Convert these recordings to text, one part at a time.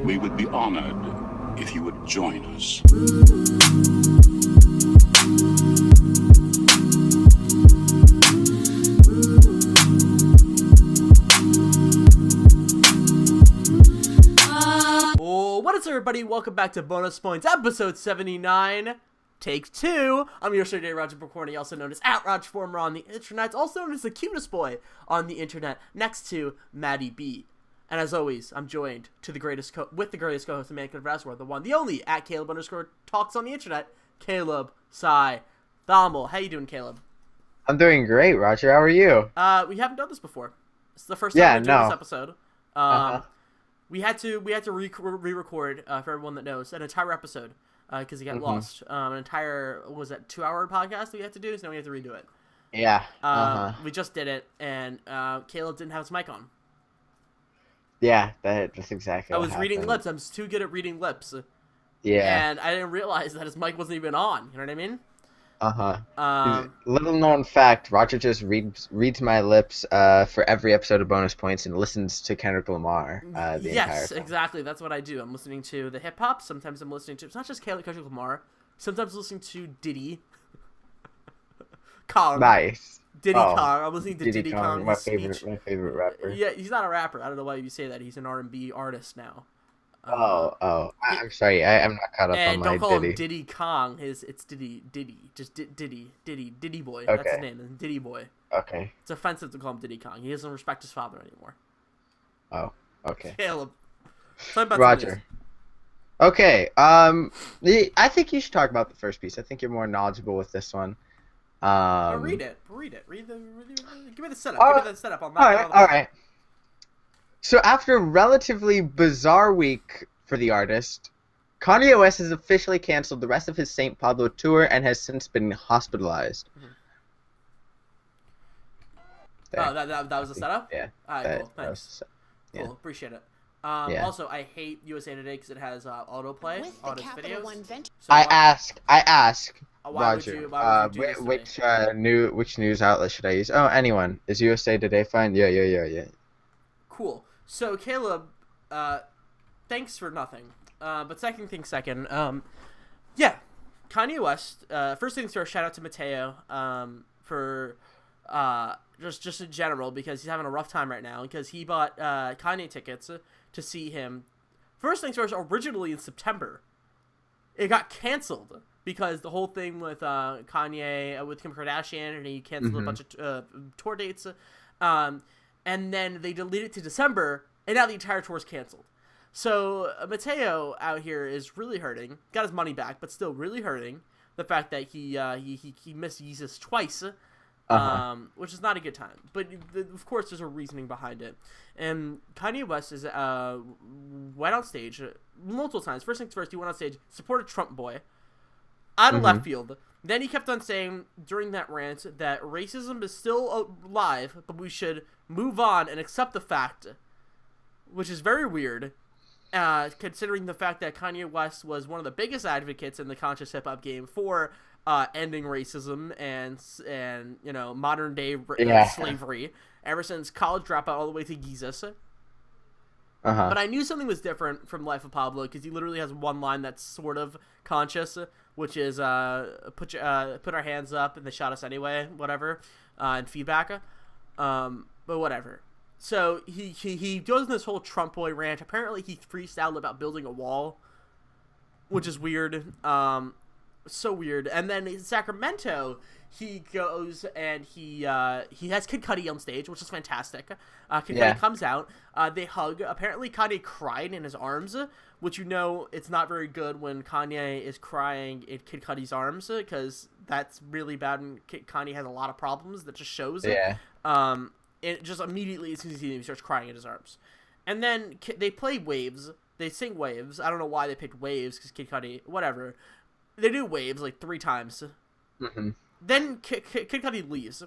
We would be honored if you would join us. What is up, everybody? Welcome back to Bonus Points, episode 79, take 2. I'm your Sir J. Roger Brocorny, also known as @RogFormer on the internet, also known as the cutest boy on the internet, next to Maddie B. And as always, I'm joined with the greatest co-host the man could have asked for, the one, the only, @Caleb_talks on the internet, Caleb Psy Thommel. How you doing, Caleb? I'm doing great, Roger. How are you? We haven't done this before. It's the first time we're doing this episode. We had to re-record for everyone that knows an entire episode because it got lost. An entire 2-hour podcast we had to do, so now we have to redo it. Yeah. We just did it, and Caleb didn't have his mic on. Yeah, that's exactly. I was reading lips. I'm just too good at reading lips. Yeah. And I didn't realize that his mic wasn't even on. You know what I mean? Little known fact: Roger just reads my lips for every episode of Bonus Points and listens to Kendrick Lamar. The entire yes, time. Exactly. That's what I do. I'm listening to the hip hop. Sometimes I'm listening to. It's not just Kendrick Lamar. Sometimes I'm listening to Diddy. Kong. Nice. Diddy Kong. I'm listening to Diddy Kong. My favorite rapper. Yeah, he's not a rapper. I don't know why you say that. He's an R&B artist now. I'm sorry. I'm not caught up on my Diddy. And don't call him Diddy Kong. It's Diddy. Just Diddy Boy. Okay. That's his name. Diddy Boy. Okay. It's offensive to call him Diddy Kong. He doesn't respect his father anymore. Oh, okay. Caleb. Tell me about Roger. Okay. I think you should talk about the first piece. I think you're more knowledgeable with this one. Read it. Give me the setup. Give me the setup. All right. So after a relatively bizarre week for the artist, Kanye West has officially canceled the rest of his St. Pablo tour and has since been hospitalized. Oh, that was the setup? Yeah. All right, cool. Thanks. Yeah. Cool. Appreciate it. Also, I hate USA Today because it has autoplay on its videos. So I ask. Why Roger, would you do this which news outlet should I use? Oh, anyone. Is USA Today fine? Yeah. Cool. So, Caleb, thanks for nothing. But second thing second, Kanye West, first things first, shout out to Mateo for just in general, because he's having a rough time right now, because he bought Kanye tickets to see him. First things first, originally in September. It got canceled because the whole thing with Kanye with Kim Kardashian, and he canceled a bunch of tour dates. And then they deleted it to December, and now the entire tour is canceled. So Mateo out here is really hurting. Got his money back, but still really hurting. The fact that he missed Yeezus twice, which is not a good time. But of course, there's a reasoning behind it. And Kanye West is went on stage multiple times. First things first, he went on stage, supported Trump boy out of left field. Then he kept on saying during that rant that racism is still alive, but we should move on and accept the fact, which is very weird, considering the fact that Kanye West was one of the biggest advocates in the conscious hip-hop game for ending racism and modern day slavery ever since College Dropout all the way to Yeezus. But I knew something was different from Life of Pablo because he literally has one line that's sort of conscious, which is put our hands up and they shot us anyway, whatever, and feedback. But whatever. So he goes in this whole Trump boy rant. Apparently he freestyled about building a wall, which is weird. So weird. And then in Sacramento, he goes and he has Kid Cudi on stage, which is fantastic. Kid Cudi comes out. They hug. Apparently Kanye cried in his arms, which it's not very good when Kanye is crying in Kid Cudi's arms, because that's really bad, and Kanye has a lot of problems. That just shows it. It just immediately, as soon as he starts crying in his arms. And then they play Waves. They sing Waves. I don't know why they picked Waves, because Kid Cudi, whatever. They do Waves like 3 times. Then Kid Cudi leaves.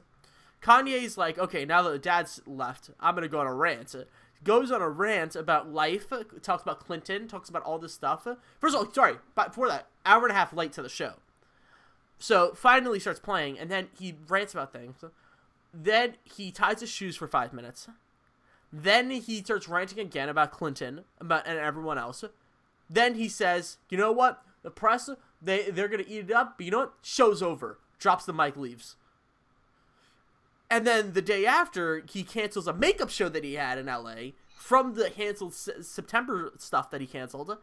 Kanye's like, okay, now that the dad's left, I'm going to go on a rant. Goes on a rant about life, talks about Clinton, talks about all this stuff. First of all, sorry, but before that, hour and a half late to the show. So finally starts playing, and then he rants about things. Then he ties his shoes for 5 minutes. Then he starts ranting again about Clinton and everyone else. Then he says, you know what? The press, they're going to eat it up, but you know what? Show's over. Drops the mic, leaves. And then the day after, he cancels a makeup show that he had in LA from the canceled September stuff that he canceled.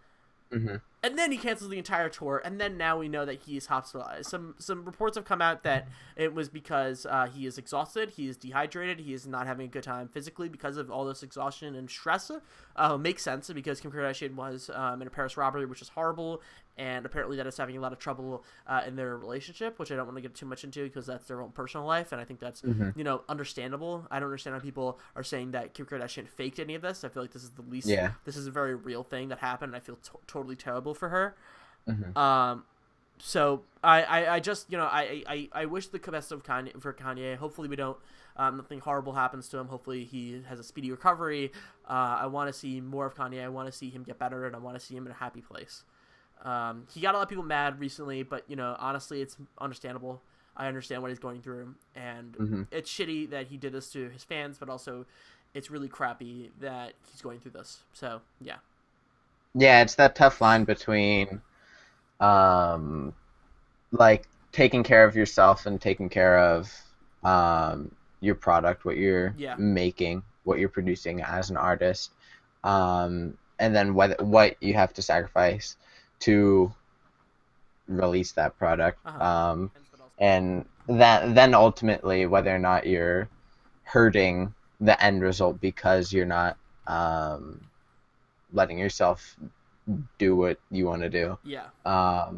Mm-hmm. And then he cancels the entire tour, and then now we know that he is hospitalized. Some reports have come out that it was because he is exhausted, he is dehydrated, he is not having a good time physically because of all this exhaustion and stress. Makes sense, because Kim Kardashian was in a Paris robbery, which is horrible, and apparently that is having a lot of trouble in their relationship, which I don't want to get too much into because that's their own personal life, and I think that's understandable. I don't understand how people are saying that Kim Kardashian faked any of this. I feel like this is the least. Yeah. This is a very real thing that happened, and I feel totally terrible for her. Mm-hmm. So I just I wish the best of Kanye for Kanye. Hopefully we don't nothing horrible happens to him. Hopefully he has a speedy recovery. I want to see more of Kanye. I want to see him get better, and I want to see him in a happy place. He got a lot of people mad recently, but honestly, it's understandable. I understand what he's going through, and it's shitty that he did this to his fans, but also it's really crappy that he's going through this. So yeah. Yeah, it's that tough line between, like, taking care of yourself and taking care of your product, what you're making, what you're producing as an artist, and then what you have to sacrifice to release that product, and then ultimately whether or not you're hurting the end result because you're not letting yourself do what you want to do. Yeah. I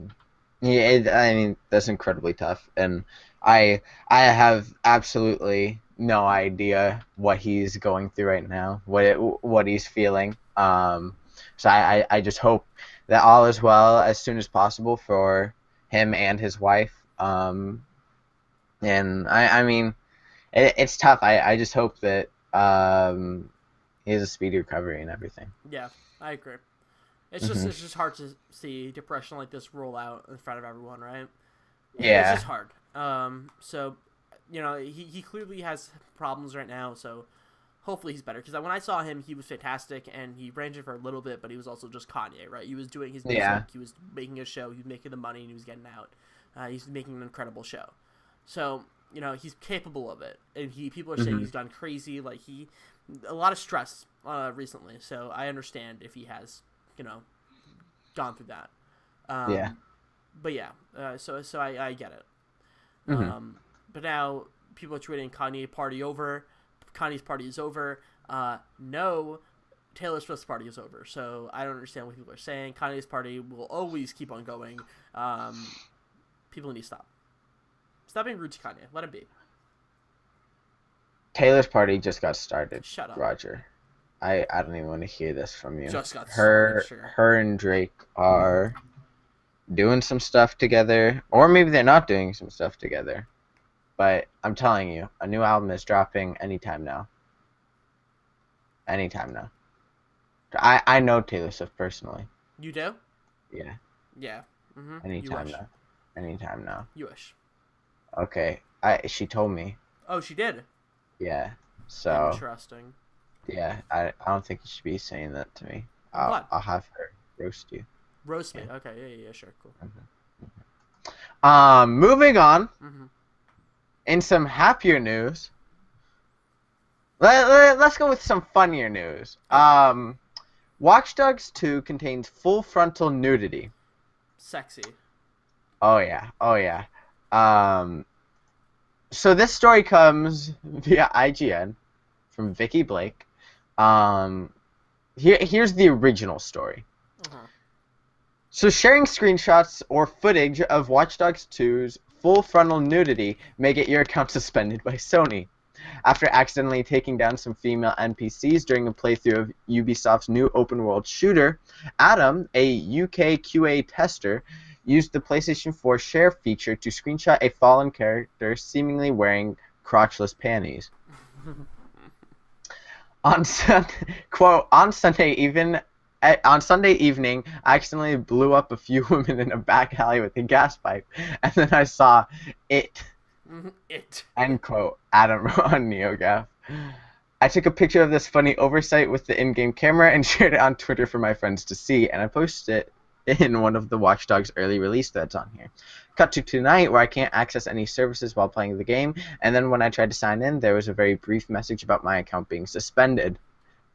mean, that's incredibly tough, and I have absolutely no idea what he's going through right now, what he's feeling. So I just hope that all is well as soon as possible for him and his wife. And I mean, it's tough. I just hope that he has a speedy recovery and everything. Yeah, I agree. It's just hard to see depression like this roll out in front of everyone, right? Yeah. It's just hard. So, he clearly has problems right now, so hopefully he's better. Because when I saw him, he was fantastic, and he ranted for a little bit, but he was also just Kanye, right? He was doing his music, he was making a show, he was making the money, and he was getting out. He's making an incredible show. So, he's capable of it. And people are saying he's gone crazy, like a lot of stress recently, so I understand if he has, gone through that. But yeah, so I get it. But now people are tweeting Kanye's party is over. No, Taylor Swift's party is over. So I don't understand what people are saying. Kanye's party will always keep on going. People need to stop. Stop being rude to Kanye. Let him be. Taylor's party just got started. Shut up, Roger. I don't even want to hear this from you. Just got started. Sure. Her and Drake are doing some stuff together, or maybe they're not doing some stuff together. But I'm telling you, a new album is dropping anytime now. Anytime now. I know Taylor Swift personally. You do? Yeah. Yeah. Anytime now. Anytime now. You wish. Okay. She told me. Oh, she did? Yeah. So. Interesting. Yeah, I don't think you should be saying that to me. I'll have her roast you. Roast me? Okay, yeah, sure, cool. Moving on. In some happier news. Let's go with some funnier news. Watch Dogs 2 contains full frontal nudity. Sexy. Oh yeah. So this story comes via IGN from Vicky Blake. Here's the original story. So sharing screenshots or footage of Watch Dogs 2's full frontal nudity may get your account suspended by Sony. After accidentally taking down some female NPCs during a playthrough of Ubisoft's new open-world shooter, Adam, a UK QA tester, used the PlayStation 4 share feature to screenshot a fallen character seemingly wearing crotchless panties. On Sunday evening, I accidentally blew up a few women in a back alley with a gas pipe, and then I saw it. End quote. Adam wrote on NeoGAF. I took a picture of this funny oversight with the in-game camera and shared it on Twitter for my friends to see, and I posted it in one of the Watch Dogs early release threads on here. Cut to tonight, where I can't access any services while playing the game, and then when I tried to sign in, there was a very brief message about my account being suspended.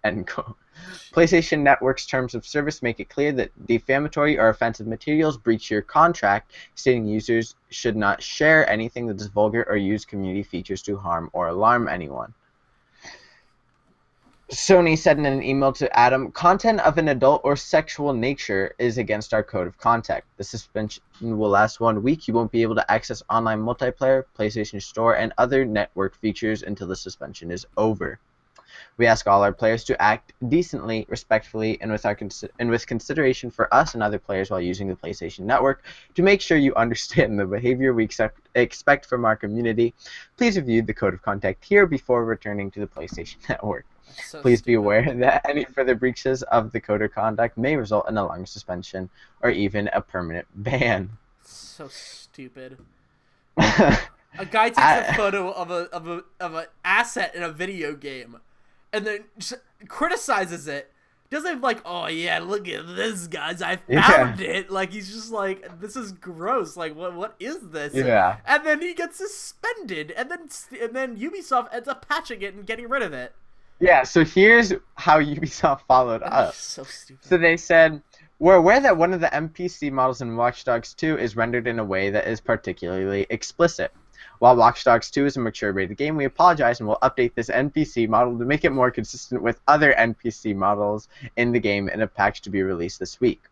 End quote. PlayStation Network's terms of service make it clear that defamatory or offensive materials breach your contract, stating users should not share anything that is vulgar or use community features to harm or alarm anyone. Sony said in an email to Adam, content of an adult or sexual nature is against our code of conduct. The suspension will last 1 week. You won't be able to access online multiplayer, PlayStation Store, and other network features until the suspension is over. We ask all our players to act decently, respectfully, and with consideration for us and other players while using the PlayStation Network. To make sure you understand the behavior we expect from our community, please review the code of conduct here before returning to the PlayStation Network. So Please be stupid. aware that any further breaches of the code of conduct may result in a long suspension or even a permanent ban. So stupid. A guy takes a photo of an asset in a video game, and then just criticizes it. Doesn't like, oh yeah, look at this, guys, I found it. Like, he's just like, this is gross. Like, what is this? Yeah. And then he gets suspended, and then Ubisoft ends up patching it and getting rid of it. Yeah, so here's how Ubisoft followed up. So stupid. So they said, we're aware that one of the NPC models in Watch Dogs 2 is rendered in a way that is particularly explicit. While Watch Dogs 2 is a mature-rated game, we apologize and will update this NPC model to make it more consistent with other NPC models in the game in a patch to be released this week.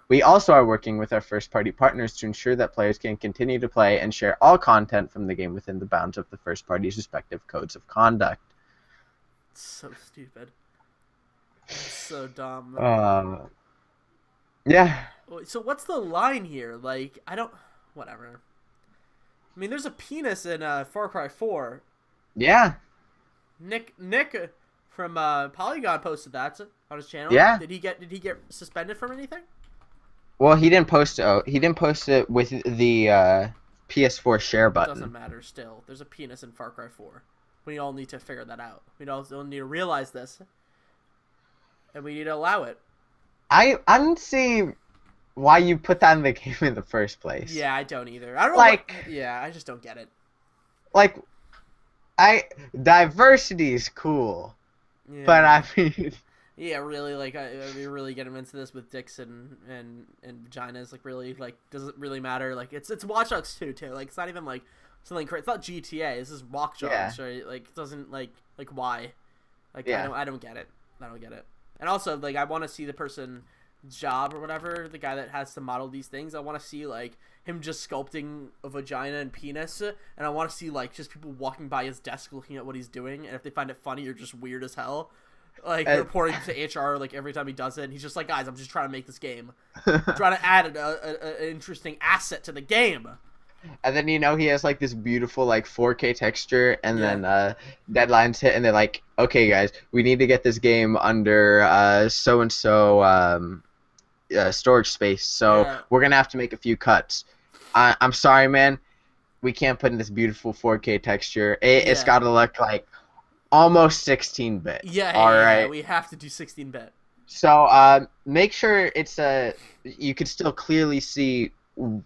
We also are working with our first-party partners to ensure that players can continue to play and share all content from the game within the bounds of the first party's respective codes of conduct. So stupid. So dumb. Yeah. So what's the line here? Like, I don't... Whatever. I mean, there's a penis in Far Cry 4. Yeah. Nick from Polygon posted that on his channel. Yeah. Did he get suspended from anything? Well, he didn't post it. He didn't post it with the PS4 share button. Doesn't matter. Still, there's a penis in Far Cry 4. We all need to figure that out. We all need to realize this, and we need to allow it. I don't see why you put that in the game in the first place. Yeah, I don't either. I don't yeah, I just don't get it. Like, diversity is cool, Yeah. but I mean, yeah, really, like, we really get him into this with dicks and vaginas. Like, really, like, does it really matter? Like, it's Watch Dogs 2 too. Like, it's not even like something crazy. It's not GTA. This is Watch Dogs, right? Like, it doesn't like why? Like, Yeah. I don't get it. I don't get it. And also, like, I want to see the person job or whatever, the guy that has to model these things. I want to see like him just sculpting a vagina and penis, and I want to see like just people walking by his desk looking at what he's doing, and if they find it funny or just weird as hell, like reporting to HR like every time he does it. And he's just like, guys, I'm just trying to make this game, I'm trying to add an interesting asset to the game. And then, he has, like, this beautiful, like, 4K texture, and then deadlines hit, and they're like, okay, guys, we need to get this game under so-and-so storage space, so we're going to have to make a few cuts. I'm sorry, man. We can't put in this beautiful 4K texture. It's got to look like almost 16-bit. Yeah, we have to do 16-bit. So make sure it's you can still clearly see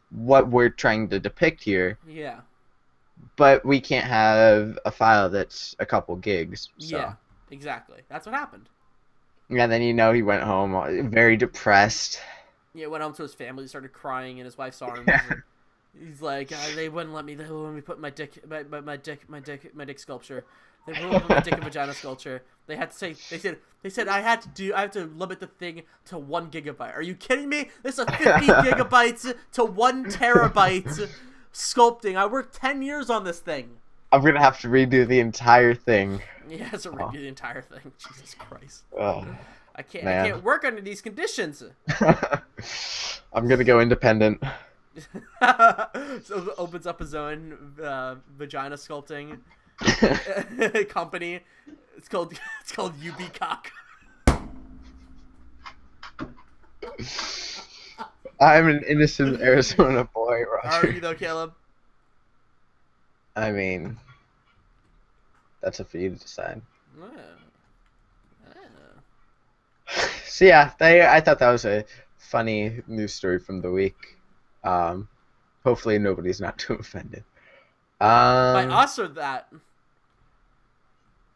what we're trying to depict here. Yeah. But we can't have a file that's a couple gigs. So. Yeah, exactly. That's what happened. And then he went home very depressed. Yeah, went home to his family, started crying, and his wife saw him. He's like, they wouldn't let me put my dick sculpture. They wouldn't put my dick and vagina sculpture. They had to say, they said I have to limit the thing to 1 gigabyte. Are you kidding me? This is a 50 gigabytes to 1 terabyte sculpting. I worked 10 years on this thing. I'm gonna have to redo the entire thing. Yeah, it's a redo the entire thing. Jesus Christ. I can't. Man. I can't work under these conditions. I'm gonna go independent. So opens up his own vagina sculpting company. It's called UBcock. I'm an innocent Arizona boy, Roger. Are you though, Caleb? I mean, that's up for you to decide. So yeah, I thought that was a funny news story from the week. Hopefully nobody's not too offended. By us or that?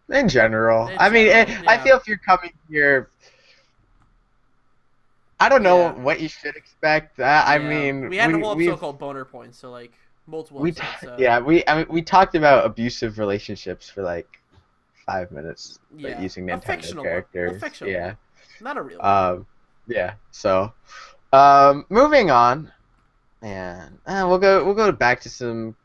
In general, In I mean, general, I yeah. feel if you're coming here, I don't know Yeah. what you should expect. I Yeah. mean, We had a whole episode we've called Boner Points, so like multiple we episodes. So yeah I mean we talked about abusive relationships for like 5 minutes yeah, using a Nintendo fictional one, a characters. fictional Yeah. one, not a real one. Yeah. So, moving on, and we'll go back to some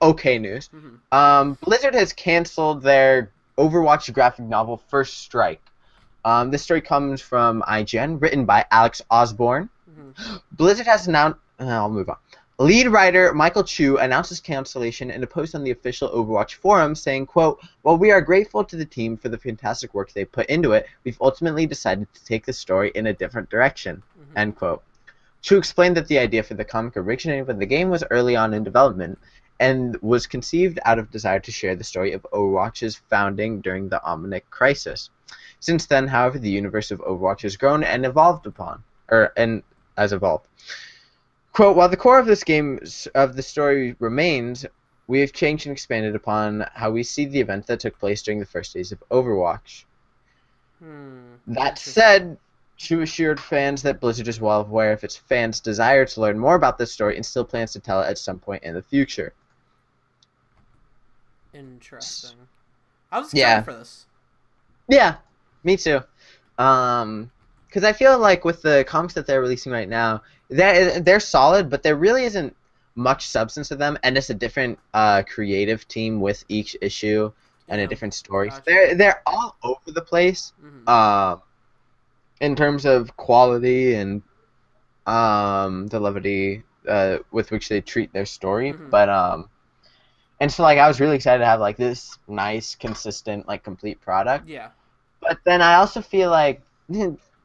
okay news. Mm-hmm. Blizzard has canceled their Overwatch graphic novel First Strike. This story comes from IGN, written by Alex Osborne. Mm-hmm. Blizzard has announced. I'll move on. Lead writer Michael Chu announces cancellation in a post on the official Overwatch forum, saying, quote, "While we are grateful to the team for the fantastic work they put into it, we've ultimately decided to take the story in a different direction." Mm-hmm. End quote. Chu explained that the idea for the comic originated when the game was early on in development and was conceived out of desire to share the story of Overwatch's founding during the Omnic Crisis. Since then, however, the universe of Overwatch has grown and evolved has evolved. Quote, "While the core of the story remains, we have changed and expanded upon how we see the events that took place during the first days of Overwatch." That said, Chu assured fans that Blizzard is well aware of its fans' desire to learn more about this story and still plans to tell it at some point in the future. Interesting. I was excited for this. Yeah, me too. Because I feel like with the comics that they're releasing right now, they're solid, but there really isn't much substance to them, and it's a different creative team with each issue and a different story. Gotcha. They're all over the place. Mm-hmm. In terms of quality and the levity with which they treat their story, Mm-hmm. but and so like I was really excited to have like this nice, consistent, like complete product. Yeah. But then I also feel like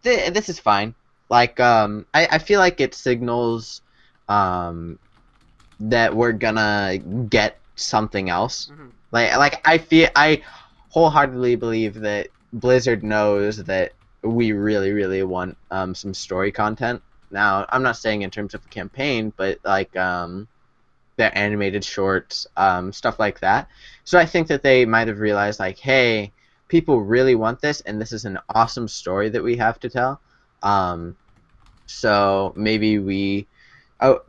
this is fine. Like I feel like it signals that we're gonna get something else. Mm-hmm. Like I wholeheartedly believe that Blizzard knows that we really, really want some story content. Now, I'm not saying in terms of a campaign, but like their animated shorts, stuff like that. So I think that they might have realized like, hey, people really want this, and this is an awesome story that we have to tell. So maybe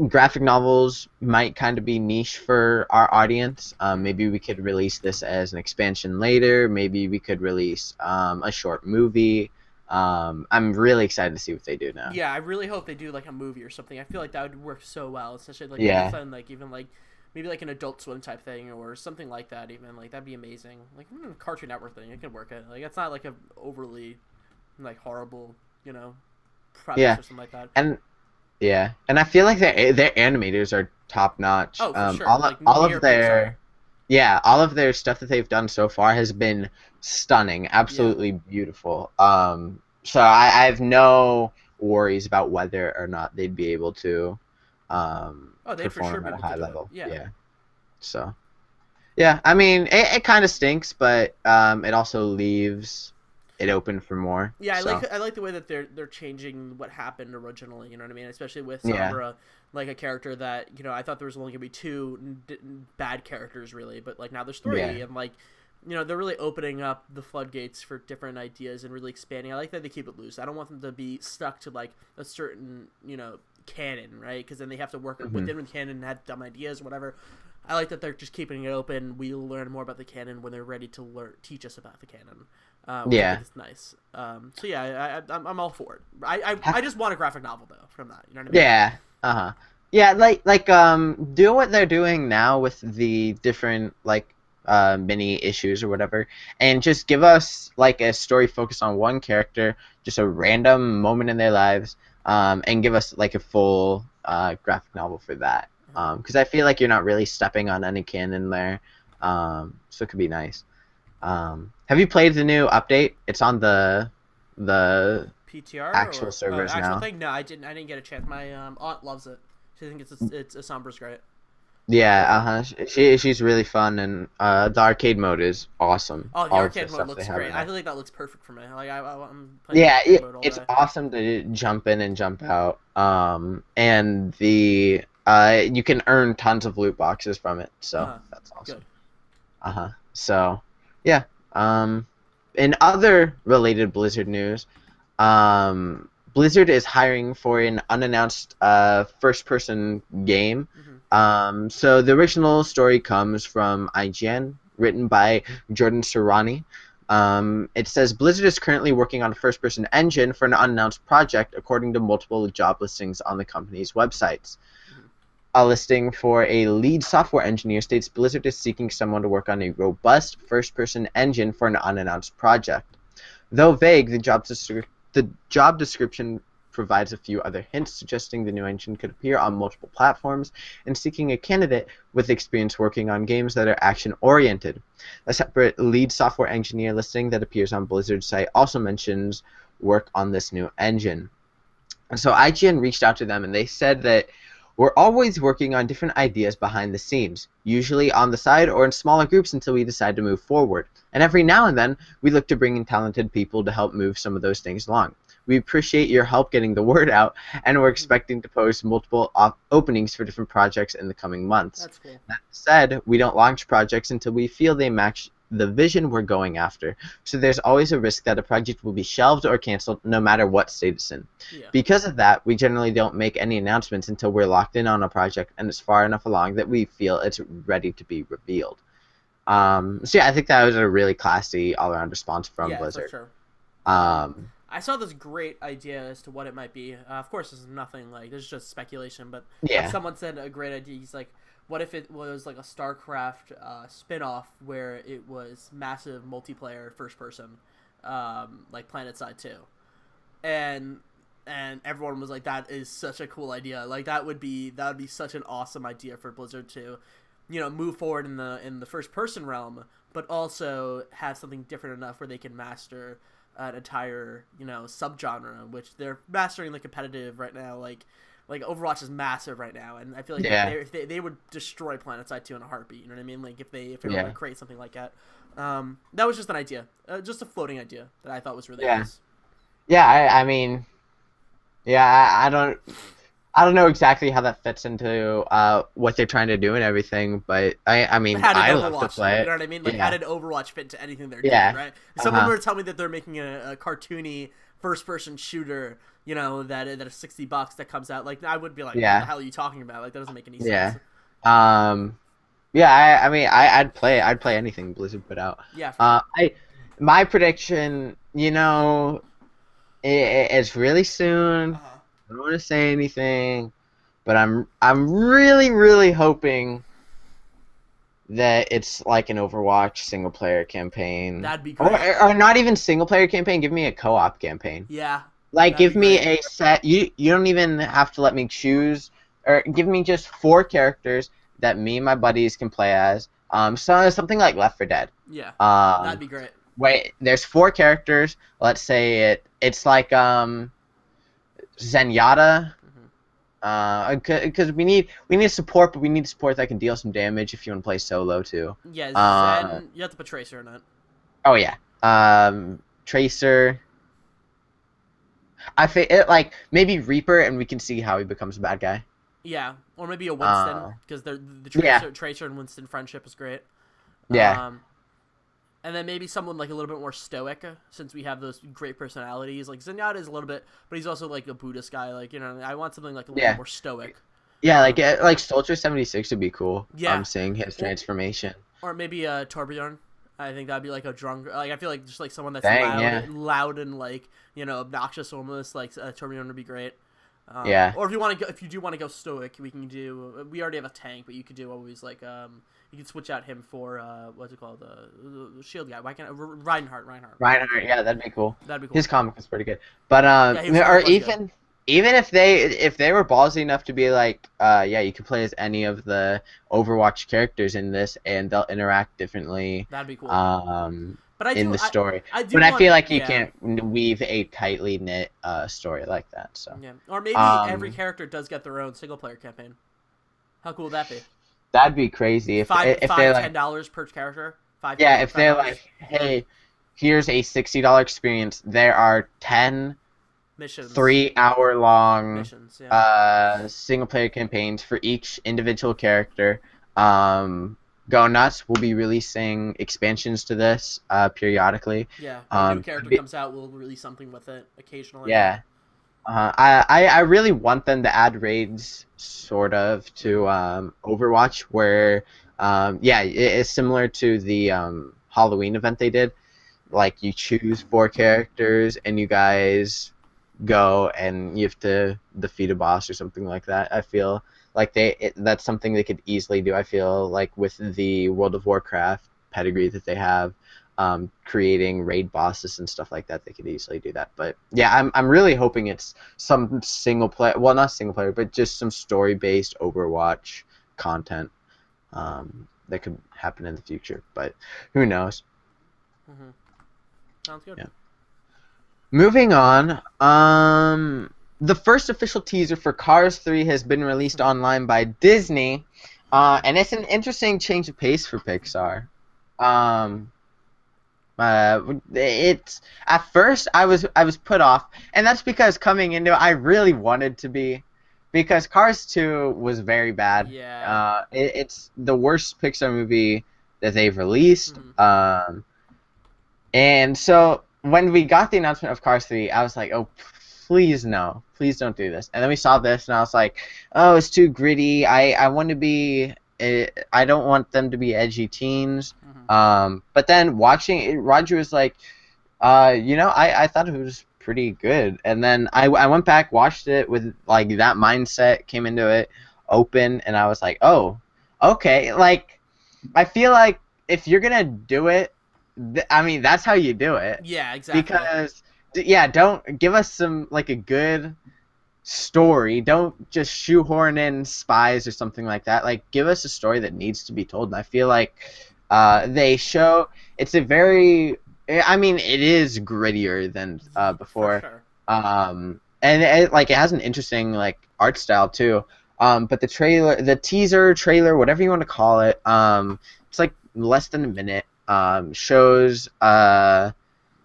graphic novels might kind of be niche for our audience. Maybe we could release this as an expansion later. Maybe we could release a short movie. I'm really excited to see what they do now. Yeah, I really hope they do like a movie or something. I feel like that would work so well, especially like Yeah. something like even like maybe like an Adult Swim type thing or something like that. Even like that'd be amazing. Like Cartoon Network thing, it could work it. Like it's not like a overly like horrible, premise Yeah. or something like that. And I feel like their animators are top notch. Oh, for sure. All Like, all near of their Pixar. all of their stuff that they've done so far has been stunning, absolutely beautiful. So I have no worries about whether or not they'd be able to They'd for sure perform be at a able to high do level. it. Yeah. So yeah, I mean it kind of stinks, but it also leaves it open for more. Yeah, so. I like the way that they're changing what happened originally. You know what I mean? Especially with Yeah. Sombra, like a character that I thought there was only gonna be two bad characters really, but like now there's three, Yeah. and like they're really opening up the floodgates for different ideas and really expanding. I like that they keep it loose. I don't want them to be stuck to like a certain canon, right? Because then they have to work within the canon and have dumb ideas, whatever. I like that they're just keeping it open. We'll learn more about the canon when they're ready to teach us about the canon. Which I think is nice. So yeah, I'm all for it. I just want a graphic novel though from that. You know what I mean? Yeah. Yeah, like do what they're doing now with the different like mini issues or whatever, and just give us like a story focused on one character, just a random moment in their lives, and give us like a full graphic novel for that. Because I feel like you're not really stepping on any canon there, so it could be nice. Have you played the new update? It's on the PTR actual or servers actual now. thing? No, I didn't get a chance. My aunt loves it. She thinks it's Sombra's great. Yeah, she's really fun, and the arcade mode is awesome. Oh, the All of the arcade mode stuff they looks have great. in I there. feel like that looks perfect for me. Like I'm playing the Yeah, arcade mode all it's day. awesome to jump in and jump out. And the you can earn tons of loot boxes from it, so Uh-huh. that's Good. awesome. So yeah. In other related Blizzard news, Blizzard is hiring for an unannounced first-person game. Hmm. So the original story comes from IGN, written by Jordan Serrani. It says Blizzard is currently working on a first-person engine for an unannounced project, according to multiple job listings on the company's websites. Hmm. A listing for a lead software engineer states Blizzard is seeking someone to work on a robust first-person engine for an unannounced project. Though vague, the job description provides a few other hints suggesting the new engine could appear on multiple platforms and seeking a candidate with experience working on games that are action-oriented. A separate lead software engineer listing that appears on Blizzard's site also mentions work on this new engine. And so IGN reached out to them and they said that we're always working on different ideas behind the scenes, usually on the side or in smaller groups until we decide to move forward. And every now and then, we look to bring in talented people to help move some of those things along. We appreciate your help getting the word out, and we're expecting to post multiple openings for different projects in the coming months. That's cool. That said, we don't launch projects until we feel they match the vision we're going after. So there's always a risk that a project will be shelved or canceled no matter what state it's in. Yeah. Because of that, we generally don't make any announcements until we're locked in on a project and it's far enough along that we feel it's ready to be revealed. So yeah, I think that was a really classy all-around response from Blizzard. For sure. Um, I saw this great idea as to what it might be. Of course, this is nothing like this is just speculation, but Yeah. someone said a great idea. He's like, what if it was like a StarCraft spin-off where it was massive multiplayer first person, like PlanetSide 2, and everyone was like, that is such a cool idea. Like that would be such an awesome idea for Blizzard to, move forward in the first person realm, but also have something different enough where they can master an entire subgenre, which they're mastering the competitive right now. Like Overwatch is massive right now, and I feel like if they would destroy PlanetSide 2 in a heartbeat. You know what I mean? Like if they were to create something like that. That was just an idea, just a floating idea that I thought was really nice. Yeah, I mean, I don't know exactly how that fits into what they're trying to do and everything, but I mean, I love to play it. You know what I mean? Like, how did Overwatch fit into anything they're doing, right? If Uh-huh. someone were to tell me that they're making a cartoony first-person shooter, that is $60 that comes out, like, I would be like, what the hell are you talking about? Like, that doesn't make any sense. I mean, I'd play anything Blizzard put out. Yeah. My prediction, it's really soon. Uh-huh. I don't want to say anything, but I'm really, really hoping that it's like an Overwatch single player campaign. That'd be great. Or not even single player campaign. Give me a co-op campaign. Yeah. Like give me a set. You don't even have to let me choose, or give me just 4 characters that me and my buddies can play as. So something like Left 4 Dead. Yeah. That'd be great. Wait, there's 4 characters. Let's say it's like Zenyatta, because we need support, but we need support that can deal some damage if you want to play solo too. Yeah, Zen, you have to put Tracer in it. Oh yeah, Tracer. I think it like maybe Reaper, and we can see how he becomes a bad guy. Yeah, or maybe a Winston, because the Tracer and Winston friendship is great. Yeah. And then maybe someone like a little bit more stoic, since we have those great personalities. Like Zenyatta is a little bit, but he's also like a Buddhist guy. Like I want something like a little more stoic. Yeah, like Soldier 76 would be cool. Yeah, I'm seeing his transformation. Or maybe Torbjorn. I think that'd be like a drunk. Like I feel like just like someone that's loud and like obnoxious almost. Like Torbjorn would be great. Or if you do want to go stoic, we can do. We already have a tank, but you could do always like you can switch out him for what's it called, the shield guy. Why can't Reinhardt? Reinhardt, yeah, that'd be cool. That'd be cool. His comic is pretty good, but or even if they were ballsy enough to be like, you can play as any of the Overwatch characters in this, and they'll interact differently. That'd be cool. In the story, I feel like you can't weave a tightly knit story like that. So or maybe every character does get their own single player campaign. How cool would that be? That'd be crazy if Five, if five, they're like, $10 per character. yeah, if they're $5. like, hey, here's a $60 experience. There are 10 Missions. 3-hour long Missions, yeah. single player campaigns for each individual character. Go Nuts will be releasing expansions to this periodically. Yeah, when a new character Be- comes out, we'll release something with it occasionally. yeah. I really want them to add raids sort of to Overwatch where yeah, it's similar to the Halloween event they did. Like you choose 4 characters and you guys go and you have to defeat a boss or something like that. I feel like that's something they could easily do. I feel like with the World of Warcraft pedigree that they have, creating raid bosses and stuff like that, they could easily do that. But yeah, I'm really hoping it's some single player, well, not single player, but just some story based Overwatch content that could happen in the future. But who knows? Mm-hmm. Sounds good. Yeah. Moving on, the first official teaser for Cars 3 has been released online by Disney, and it's an interesting change of pace for Pixar. It's at first I was put off, and that's because coming into it, I really wanted to be, because Cars 2 was very bad. Yeah. It's the worst Pixar movie that they've released. Mm-hmm. And so when we got the announcement of Cars 3, I was like, oh, please no. Please don't do this. And then we saw this, and I was like, oh, it's too gritty. I want to be... I don't want them to be edgy teens. Mm-hmm. But then watching it, Roger was like, I thought it was pretty good. And then I went back, watched it with, like, that mindset, came into it open, and I was like, oh, okay. Like, I feel like if you're going to do it, I mean, that's how you do it. Yeah, exactly. Because, yeah, don't give us some, like, a good story. Don't just shoehorn in spies or something like that. Like, give us a story that needs to be told. And I feel like they show, it's a very, I mean, it is grittier than before. For sure. And it has an interesting, like, art style, too. But the teaser, trailer, whatever you want to call it, it's, like, less than a minute. Shows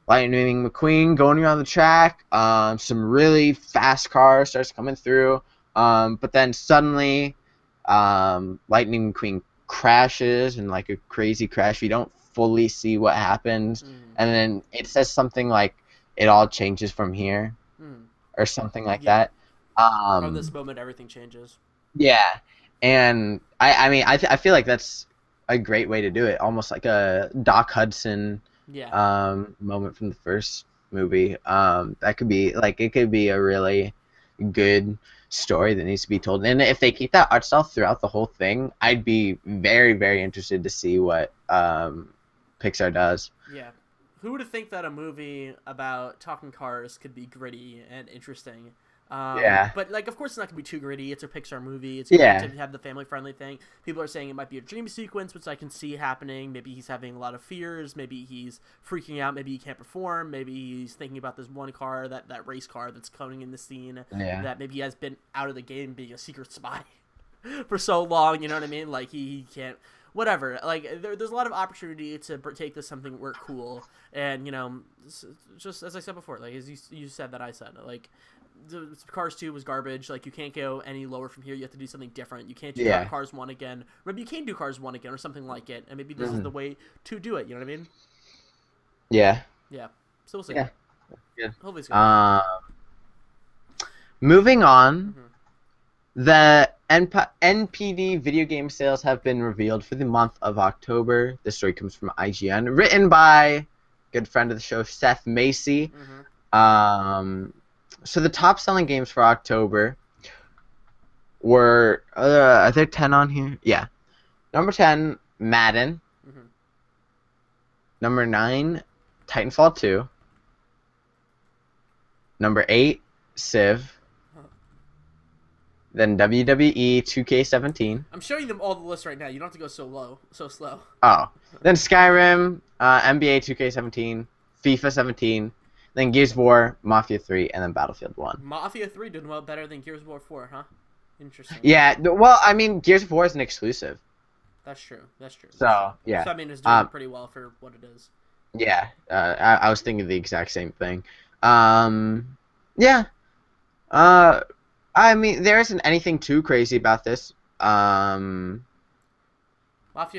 Lightning McQueen going around the track. Some really fast cars starts coming through. But then suddenly, Lightning McQueen crashes in like a crazy crash. We don't fully see what happens, and then it says something like, "It all changes from here," or something like that. From this moment, everything changes. Yeah, and I mean, I feel like that's a great way to do it, almost like a Doc Hudson moment from the first movie. That could be like, it could be a really good story that needs to be told. And if they keep that art style throughout the whole thing, I'd be very, very interested to see what Pixar does. Yeah. Who would have think that a movie about talking cars could be gritty and interesting? Yeah. But, like, of course it's not going to be too gritty. It's a Pixar movie. It's Yeah. going to have the family-friendly thing. People are saying it might be a dream sequence, which I can see happening. Maybe he's having a lot of fears. Maybe he's freaking out. Maybe he can't perform. Maybe he's thinking about this one car, that race car that's coming in the scene. Yeah. That maybe he has been out of the game being a secret spy for so long, you know what I mean? Like, he can't... Whatever. Like, there's a lot of opportunity to take this something where cool. And, you know, just as I said before, like, as you said that I said, like... Cars 2 was garbage. Like, you can't go any lower from here. You have to do something different. You can't do Cars 1 again. Maybe you can do Cars 1 again or something like it, and maybe this is the way to do it. You know what I mean? Yeah. Yeah. So we'll see. Yeah. Good. Hopefully it's good. Moving on, the NPD video game sales have been revealed for the month of October. This story comes from IGN, written by good friend of the show, Seth Macy. So the top selling games for October were, are there 10 on here? Yeah. Number 10, Madden. Number 9, Titanfall 2. Number 8, Civ. Then WWE 2K17. I'm showing them all the list right now. You don't have to go so slow. Oh. Then Skyrim, NBA 2K17, FIFA 17. Then Gears of War, Mafia 3, and then Battlefield 1. Mafia 3 did well better than Gears of War 4, huh? Interesting. Yeah, well, I mean, Gears of War is an exclusive. That's true. That's true. So yeah, So I mean, it's doing pretty well for what it is. yeah. I was thinking the exact same thing. Yeah. Uh, I mean, there isn't anything too crazy about this. Mafia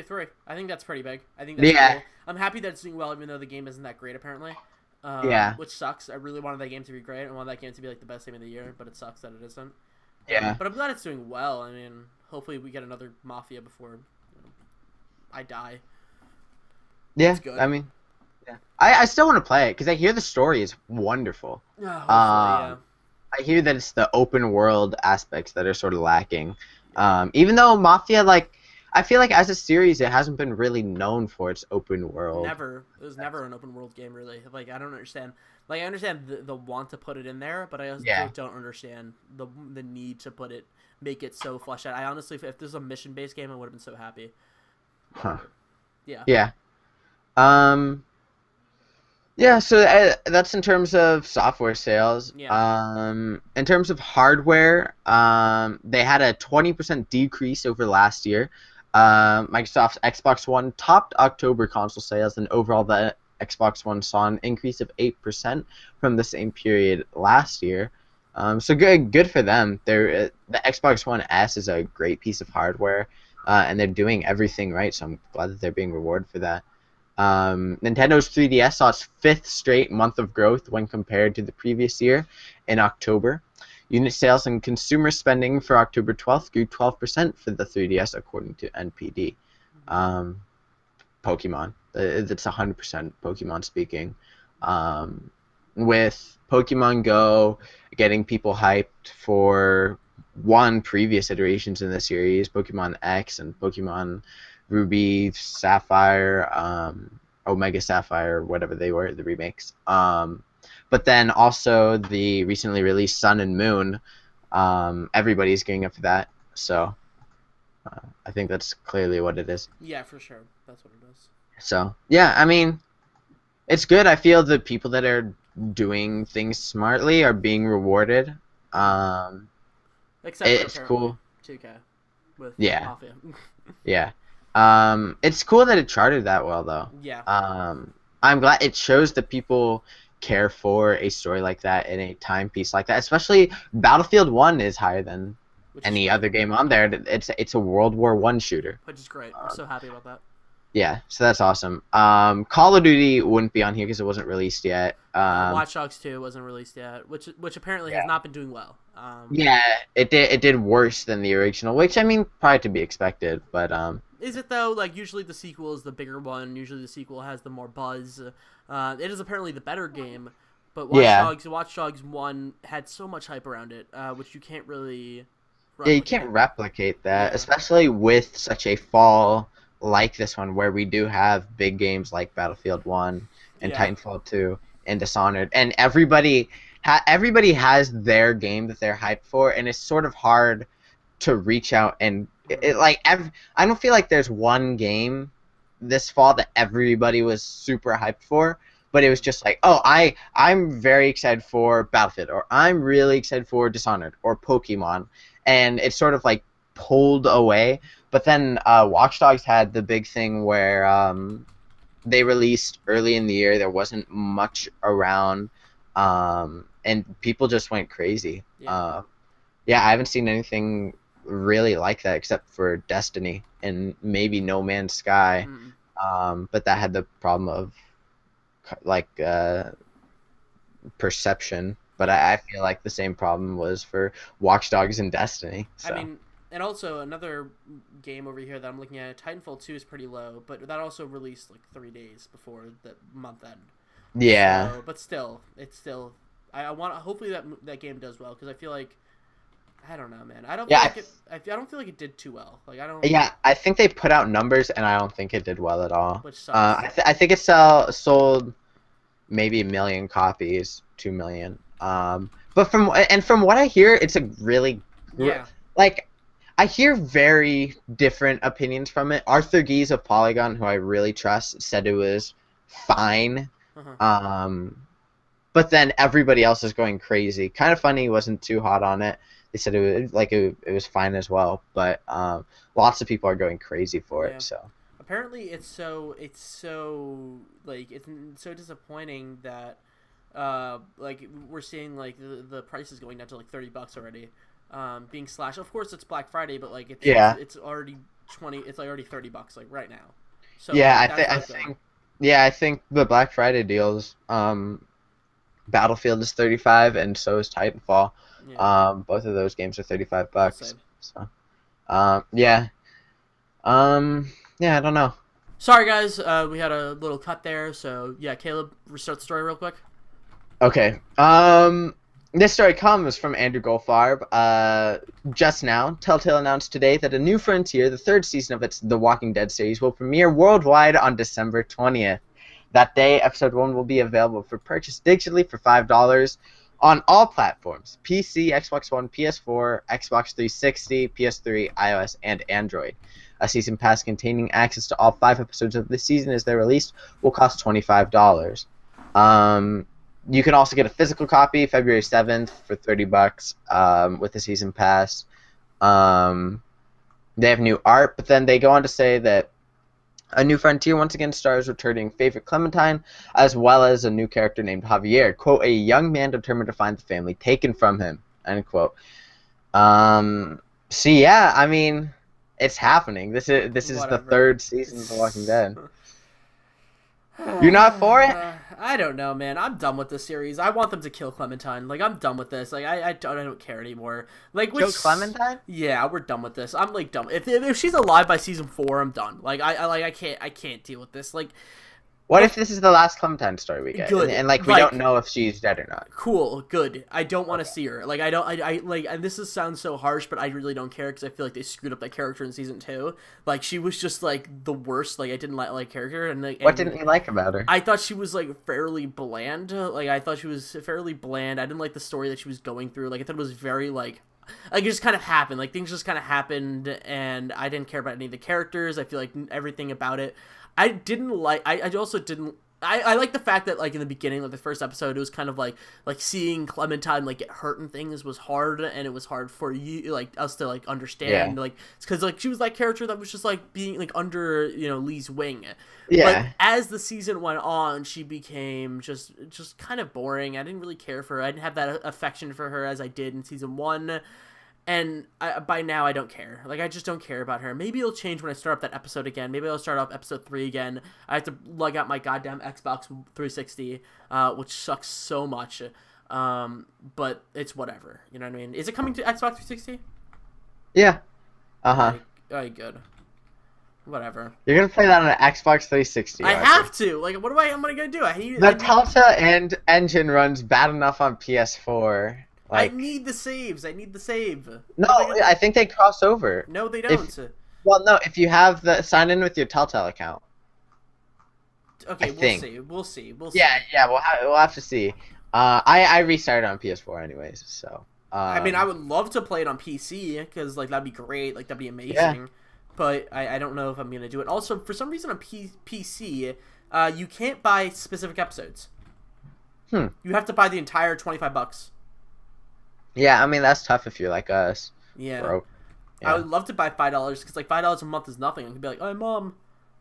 3. I think that's pretty big. I think that's Yeah, cool. I'm happy that it's doing well, even though the game isn't that great apparently. yeah, Which sucks. I really wanted that game to be great. I wanted that game to be like the best game of the year, but it sucks that it isn't. yeah, But I'm glad it's doing well. I mean, hopefully we get another Mafia before I die. yeah. That's good. I mean, yeah. I still want to play it because I hear the story is wonderful. Hopefully, yeah. I hear that it's the open world aspects that are sort of lacking. Even though Mafia, like, I feel like as a series, it hasn't been really known for its open world. Never. It was never an open world game, really. Like, I don't understand. Like, I understand the want to put it in there, but I also don't understand the need to make it so fleshed out. I honestly, if this was a mission-based game, I would have been so happy. Huh. Yeah. Yeah. Yeah, so that's in terms of software sales. Yeah. In terms of hardware, they had a 20% decrease over last year. Microsoft's Xbox One topped October console sales, and overall the Xbox One saw an increase of 8% from the same period last year. So good for them. The Xbox One S is a great piece of hardware, and they're doing everything right, so I'm glad that they're being rewarded for that. Nintendo's 3DS saw its 5th straight month of growth when compared to the previous year in October. Unit sales and consumer spending for October 12th grew 12% for the 3DS, according to NPD. Pokemon. It's 100% Pokemon speaking. With Pokemon Go getting people hyped for previous iterations in the series, Pokemon X and Pokemon Ruby, Sapphire, Omega Sapphire, whatever they were, the remakes. But then also the recently released Sun and Moon. Everybody's getting up for that, so I think that's clearly what it is. Yeah, for sure. That's what it is. So yeah, I mean, it's good. I feel the people that are doing things smartly are being rewarded. Except It's for cool. 2K with Yeah. Mafia. Yeah. It's cool that it charted that well, though. Yeah. I'm glad it shows that people care for a story like that in a timepiece like that. Especially Battlefield 1 is higher than any other game on there. It's a World War I shooter. Which is great. I'm so happy about that. Yeah, so that's awesome. Call of Duty wouldn't be on here because it wasn't released yet. Watch Dogs 2 wasn't released yet, which apparently has not been doing well. Yeah, it did worse than the original, which I mean, probably to be expected, but Is it though? Like usually the sequel is the bigger one. Usually the sequel has the more buzz. It is apparently the better game, but Watch Dogs 1 had so much hype around it, which you can't really. Yeah, you can't replicate that, especially with such a fall like this one, where we do have big games like Battlefield 1 and Titanfall 2 and Dishonored, and everybody has their game that they're hyped for, and it's sort of hard to reach out and I don't feel like there's one game this fall that everybody was super hyped for, but it was just like, oh, I'm very excited for Battlefield, or I'm really excited for Dishonored or Pokemon, and it's sort of like pulled away. But then Watch Dogs had the big thing where they released early in the year. There wasn't much around, and people just went crazy. Yeah. I haven't seen anything really like that except for Destiny and maybe No Man's Sky. But that had the problem of like perception. But I feel like the same problem was for Watch Dogs and Destiny. So. I mean, and also another game over here that I'm looking at, Titanfall 2 is pretty low, but that also released like 3 days before the month end. Yeah. So, but still, it's still. I want. Hopefully that game does well, because I feel like. I don't know, man. I don't feel like it did too well. Like I don't. Yeah, I think they put out numbers, and I don't think it did well at all. Which sucks. I think it sold maybe 1 million copies, 2 million. But from what I hear, it's a really like. I hear very different opinions from it. Arthur Gies of Polygon, who I really trust, said it was fine. But then everybody else is going crazy. Kind of Funny wasn't too hot on it. they said it was fine as well, but lots of people are going crazy for Yeah. it. So Apparently, it's so like it's so disappointing that like we're seeing like the prices going down to like $30 already, being slashed. Of course, it's Black Friday, but like yeah, it's already 20. It's like already $30 like right now. So yeah, like that's I not good. think yeah, I think the Black Friday deals. Battlefield is 35, and so is Titanfall. Yeah, Both of those games are I'll $35. say. So yeah, yeah, I don't know. Sorry guys, we had a little cut there. So yeah, Caleb, restart the story real quick. Okay. This story comes from Andrew Goldfarb. Just now, Telltale announced today that A New Frontier, the third season of its The Walking Dead series, will premiere worldwide on December 20th. That day, episode 1 will be available for purchase digitally for $5 on all platforms: PC, Xbox One, PS4, Xbox 360, PS3, iOS, and Android. A season pass containing access to all 5 episodes of the season as they're released will cost $25. You can also get a physical copy February 7th for $30 with the season pass. They have new art, but then they go on to say that A New Frontier once again stars returning favorite Clementine, as well as a new character named Javier, quote, a young man determined to find the family taken from him, end quote. So yeah, I mean, it's happening. This is the Whatever. third season of The Walking Dead. You're not for it? I don't know, man. I'm done with this series. I want them to kill Clementine. Like, I'm done with this. Like, I don't care anymore. Like, Kill Clementine? Yeah, we're done with this. I'm like done. If she's alive by season 4, I'm done. Like, I can't deal with this. Like, What if this is the last Clementine story we get, Good. and like we Like- don't know if she's dead or not? cool, good. I don't want to see her. Like, I don't. I like. And this sounds so harsh, but I really don't care because I feel like they screwed up that character in season 2. Like, she was just like the worst. Like, I didn't like character. And like, What didn't you like about her? I thought she was like fairly bland. Like, I thought she was fairly bland. I didn't like the story that she was going through. Like, I thought it was very like it just kind of happened. Like, things just kind of happened, and I didn't care about any of the characters. I feel like everything about it. I didn't like. I also didn't. I like the fact that like in the beginning, like the first episode, it was kind of like seeing Clementine like get hurt and things was hard, and it was hard for you like us to like understand, Yeah. like because like she was like character that was just like being like under Lee's wing. Yeah. But as the season went on, she became just kind of boring. I didn't really care for her. I didn't have that affection for her as I did in season 1. And by now, I don't care. Like, I just don't care about her. Maybe it'll change when I start up that episode again. Maybe I'll start up episode 3 again. I have to lug out my goddamn Xbox 360, which sucks so much. But it's whatever. You know what I mean? Is it coming to Xbox 360? Yeah. Alright, good. Whatever. You're gonna play that on an Xbox 360. I Arthur. have to. Like, what am I gonna do? The Telltale engine runs bad enough on PS4. I Like, need the saves. I need the save. no, I think they cross over. No, they don't. Well, no, if you have the sign in with your Telltale account. Okay, I we'll think. see. We'll see. We'll see. Yeah, we'll have to see. I restarted on PS4 anyways, so. I mean, I would love to play it on PC because like that'd be great. Like that'd be amazing. Yeah. But I don't know if I'm gonna do it. Also, for some reason on PC, you can't buy specific episodes. You have to buy the entire $25. Yeah, I mean that's tough if you're like us. Yeah. Broke. I Yeah. would love to buy $5 because like $5 a month is nothing. I could be like, "Hey mom,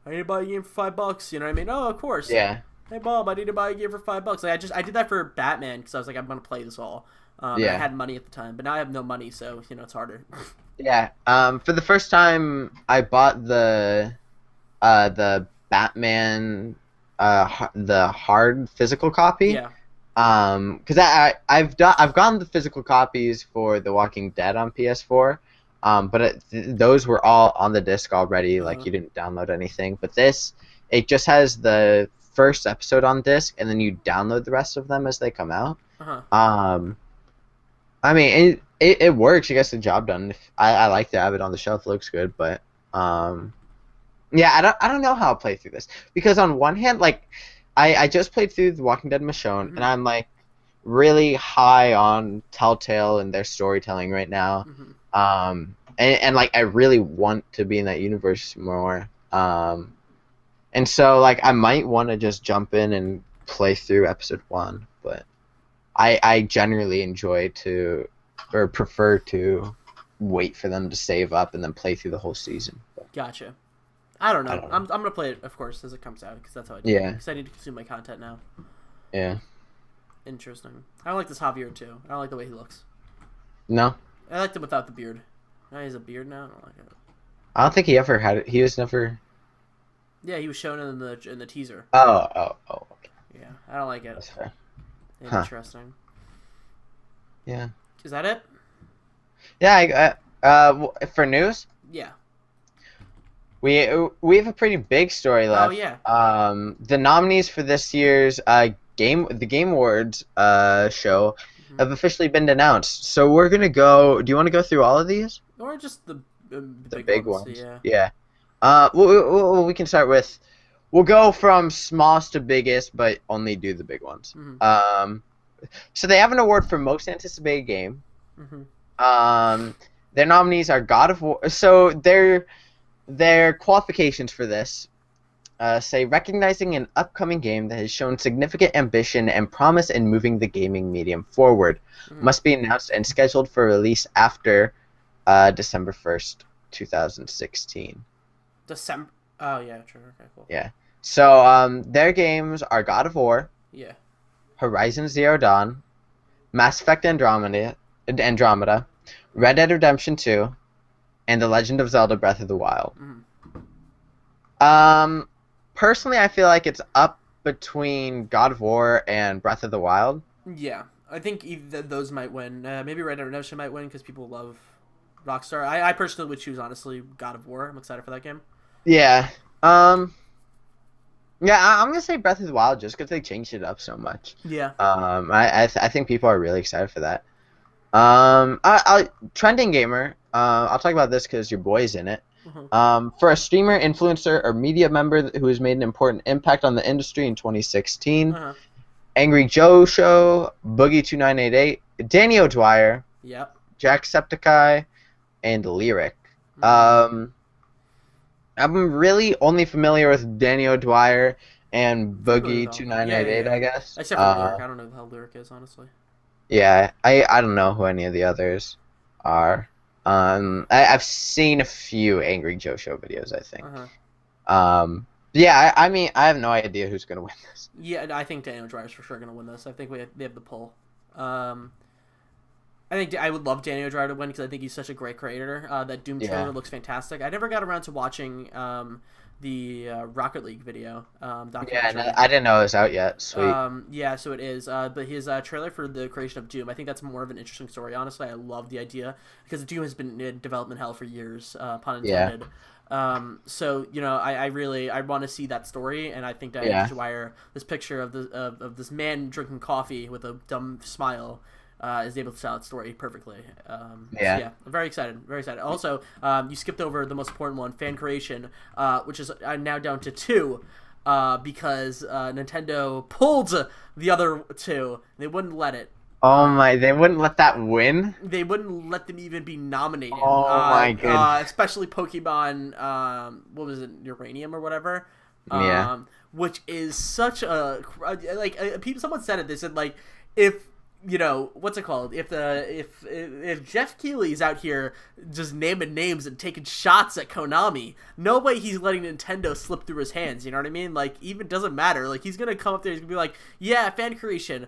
I need to buy a game for $5." You know what I mean? Oh, of course. Yeah. Hey mom, I need to buy a game for $5. Like I did that for Batman because I was like, I'm gonna play this all. And I Yeah. had money at the time, but now I have no money, so it's harder. Yeah. For the first time, I bought the Batman, the hard physical copy. Yeah. Because I've gotten the physical copies for The Walking Dead on PS4. But those were all on the disc already. Like you didn't download anything. But it just has the first episode on disc, and then you download the rest of them as they come out. I mean, it works. It gets the job done. I like to have it on the shelf. It looks good, but yeah, I don't know how I'll play through this because on one hand, like I just played through The Walking Dead Michonne, and I'm like really high on Telltale and their storytelling right now. And like I really want to be in that universe more. And so like I might want to just jump in and play through episode 1, but I generally enjoy to or prefer to wait for them to save up and then play through the whole season. But Gotcha. I don't know. I don't know. I'm gonna play it, of course, as it comes out because that's how I do. Yeah. Because I need to consume my content now. Yeah. Interesting. I don't like this Javier too. I don't like the way he looks. No, I liked him without the beard. Now he has a beard now. I don't like it. I don't think he ever had it. He was never. Yeah, he was shown in the teaser. Oh. Okay. Yeah, I don't like it. That's fair. Interesting. Yeah. Is that it? Yeah. For news, Yeah. we have a pretty big story left. Oh yeah. The nominees for this year's the Game Awards show have officially been announced. So we're gonna go. Do you want to go through all of these? Or just the Big ones. Yeah. Yeah. We can start with. We'll go from smallest to biggest, but only do the big ones. Mm-hmm. So they have an award for most anticipated game. Mm-hmm. Their nominees are God of War. So their qualifications for this say recognizing an upcoming game that has shown significant ambition and promise in moving the gaming medium forward, must be announced and scheduled for release after December 1st, 2016. December. Oh yeah, true. Okay, cool. Yeah. So their games are God of War, Yeah. Horizon Zero Dawn, Mass Effect Andromeda, Red Dead Redemption 2, and The Legend of Zelda Breath of the Wild. Mm-hmm. Personally, I feel like it's up between God of War and Breath of the Wild. Yeah, I think those might win. Maybe Red Dead Redemption might win because people love Rockstar. I personally would choose, honestly, God of War. I'm excited for that game. Yeah. Yeah, I'm gonna say Breath of the Wild just because they changed it up so much. Yeah. I think people are really excited for that. Trending gamer. I'll talk about this because your boy's in it. Mm-hmm. For a streamer, influencer, or media member who has made an important impact on the industry in 2016, Angry Joe Show, Boogie2988, Danny O'Dwyer, Yep. Jacksepticeye, and Lyric. Mm-hmm. I'm really only familiar with Danny O'Dwyer and Boogie2988, I guess. Except for Lyric. I don't know how Lyric is, honestly. Yeah, I don't know who any of the others are. I've seen a few Angry Joe Show videos, I think. Yeah, I mean, I have no idea who's gonna win this. Yeah, I think Daniel Dwyer's for sure gonna win this. I think they have the pull. I think I would love Danny O'Dwyer to win because I think he's such a great creator. That Doom trailer looks fantastic. I never got around to watching the Rocket League video documentary. Yeah, I didn't know it was out yet. Sweet. Yeah, so it is. But his trailer for the creation of Doom, I think that's more of an interesting story. Honestly, I love the idea because Doom has been in development hell for years, pun intended. So I want to see that story, and I think that Dwyer, this picture of this man drinking coffee with a dumb smile, is able to tell that story perfectly. I'm very excited. Very excited. Also, you skipped over the most important one, fan creation, which is now down to 2, because Nintendo pulled the other 2. They wouldn't let it. Oh my! They wouldn't let that win. They wouldn't let them even be nominated. Oh my goodness! Especially Pokemon. What was it? Uranium or whatever. Which is such a someone said it. They said if. What's it called? If Jeff Keighley's out here just naming names and taking shots at Konami, no way he's letting Nintendo slip through his hands. You know what I mean? Even doesn't matter. He's gonna come up there. He's gonna be like, "Yeah, fan creation.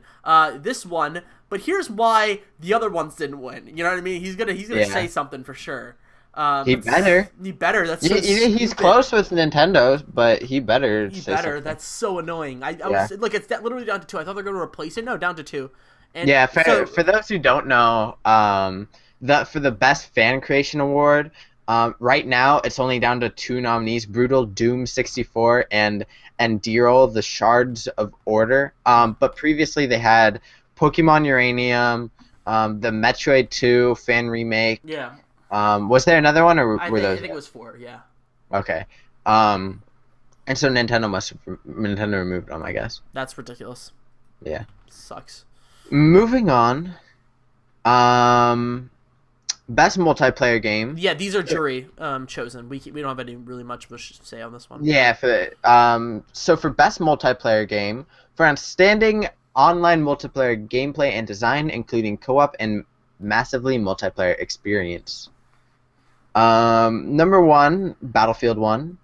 This one, but here's why the other ones didn't win." You know what I mean? He's gonna say something for sure. He better. He better. That's he's close with Nintendo, but he better. Something. That's so annoying. I was it's literally down to 2. I thought they were gonna replace it. No, down to 2. And for those who don't know, for the best fan creation award, right now it's only down to 2 nominees: Brutal Doom 64 and Dirol the Shards of Order. But previously they had Pokemon Uranium, the Metroid 2 fan remake. Yeah. Was there another one, or were those? I think it was 4. Yeah. Okay. And so Nintendo removed them, I guess. That's ridiculous. Yeah. Sucks. Moving on, best multiplayer game. Yeah, these are jury chosen. We don't have any really much to say on this one. Yeah, so for best multiplayer game, for outstanding online multiplayer gameplay and design, including co-op and massively multiplayer experience. Number 1, Battlefield 1,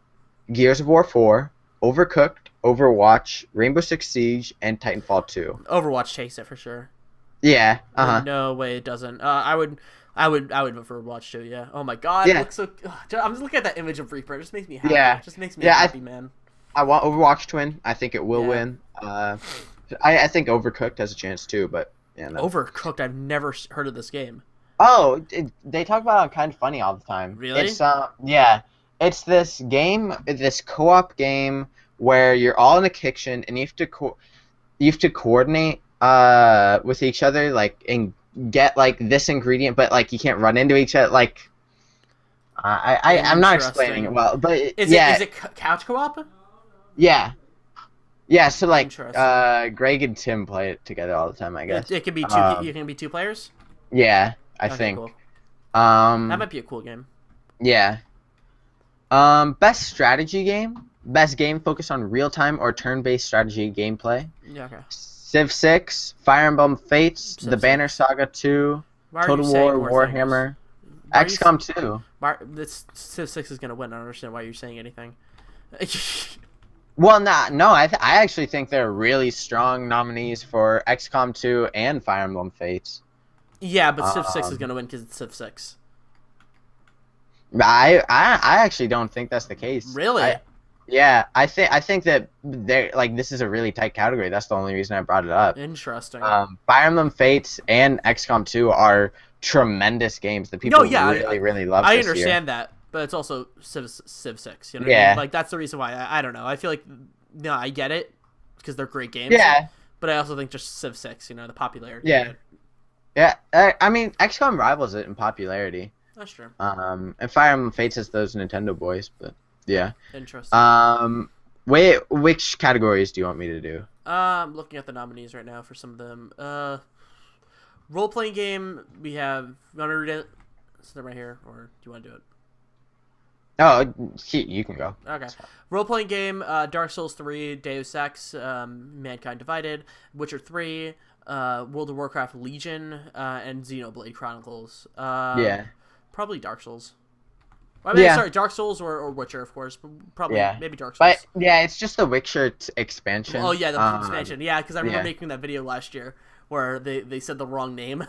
Gears of War 4, Overcooked, Overwatch, Rainbow Six Siege, and Titanfall 2. Overwatch takes it for sure. Yeah. There's no way it doesn't. I would vote for Overwatch too. Yeah. Oh my God. Yeah. It looks so. I'm just looking at that image of Reaper. It just makes me happy. Yeah. It just makes me happy, man. I want Overwatch to win. I think it will Yeah. win. I think Overcooked has a chance too, but yeah. No. Overcooked. I've never heard of this game. Oh, they talk about it on Kind of Funny all the time. Really? It's yeah. It's this game, this co-op game where you're all in a kitchen and you have to coordinate with each other, like, and get like this ingredient, but like you can't run into each other. Like, I'm not explaining it well, but Is it couch co-op? Yeah. Yeah, so like Interesting. Greg and Tim play it together all the time, I guess. It could be two. You can be 2 players. Yeah, I Okay, think. cool. That might be a cool game. Yeah. Best strategy game. Best game focused on real-time or turn-based strategy gameplay. Yeah. Okay. Civ 6, Fire Emblem Fates, Civ The 6. Banner Saga 2, Why are Total you saying War, more Warhammer, things? XCOM 2. This Civ 6 is gonna win. I don't understand why you're saying anything. Well, no, I actually think they're really strong nominees for XCOM 2 and Fire Emblem Fates. Yeah, but Civ 6 is gonna win because it's Civ 6. I actually don't think that's the case. Really? Yeah, I think that they're like, this is a really tight category. That's the only reason I brought it up. Interesting. Fire Emblem Fates and XCOM 2 are tremendous games that people really love. I this understand year. that, but it's also Civ 6. You know what I Yeah. mean? Like, that's the reason why. I don't know. I feel like, no, I get it because they're great games. Yeah. But I also think just Civ 6, the popularity. Yeah. Of it. Yeah. I mean, XCOM rivals it in popularity. That's true. And Fire Emblem Fates has those Nintendo boys, but yeah. Interesting. Which categories do you want me to do? I'm looking at the nominees right now for some of them. Role-playing game, we have... You want to read it? Is that right here? Or do you want to do it? Oh, you can go. Okay. Role-playing game, Dark Souls 3, Deus Ex, Mankind Divided, Witcher 3, World of Warcraft Legion, and Xenoblade Chronicles. Yeah. Probably Dark Souls. I mean, Yeah. sorry, Dark Souls or Witcher, of course. But probably, Yeah. maybe Dark Souls. But yeah, it's just the Witcher expansion. Oh, yeah, the expansion. Yeah, because I remember yeah. making that video last year where they said the wrong name.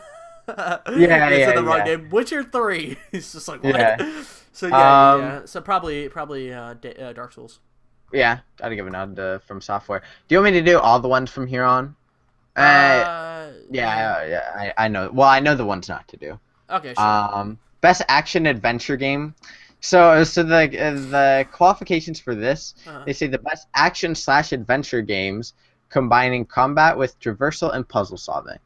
Yeah, they said the wrong yeah. name. Witcher 3. It's just like, what? Yeah. So, yeah. So, probably Dark Souls. Yeah, gotta give a nod to From Software. Do you want me to do all the ones from here on? Yeah, I know. Well, I know the ones not to do. Okay, sure. Best action adventure game. So the qualifications for this, they say the best action/adventure games combining combat with traversal and puzzle solving.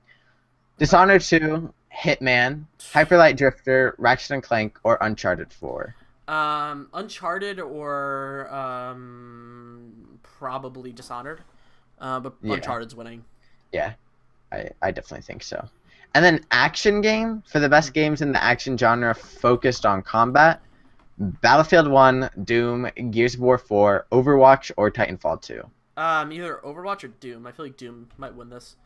Dishonored 2, Hitman, Hyper Light Drifter, Ratchet and Clank, or Uncharted 4. Uncharted or probably Dishonored. But Yeah. Uncharted's winning. Yeah, I definitely think so. And then action game, for the best games in the action genre focused on combat, Battlefield 1, Doom, Gears of War 4, Overwatch, or Titanfall 2. Either Overwatch or Doom. I feel like Doom might win this.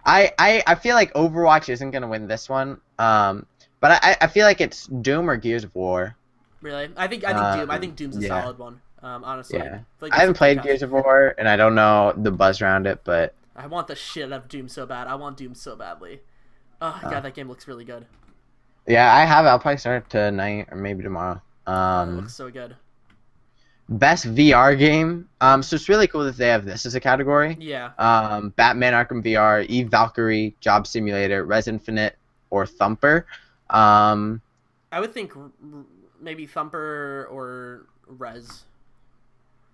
I feel like Overwatch isn't going to win this one, but I feel like it's Doom or Gears of War. Really? I think Doom. I think Doom's a yeah. solid one. Honestly. Yeah. Like, I haven't played Gears of War, and I don't know the buzz around it, but... I want the shit out of Doom so bad. I want Doom so badly. Oh, God, that game looks really good. Yeah, I have it. I'll probably start it tonight or maybe tomorrow. It looks so good. Best VR game. So it's really cool that they have this as a category. Yeah. Batman Arkham VR, Eve Valkyrie, Job Simulator, Res Infinite, or Thumper. I would think maybe Thumper or Res.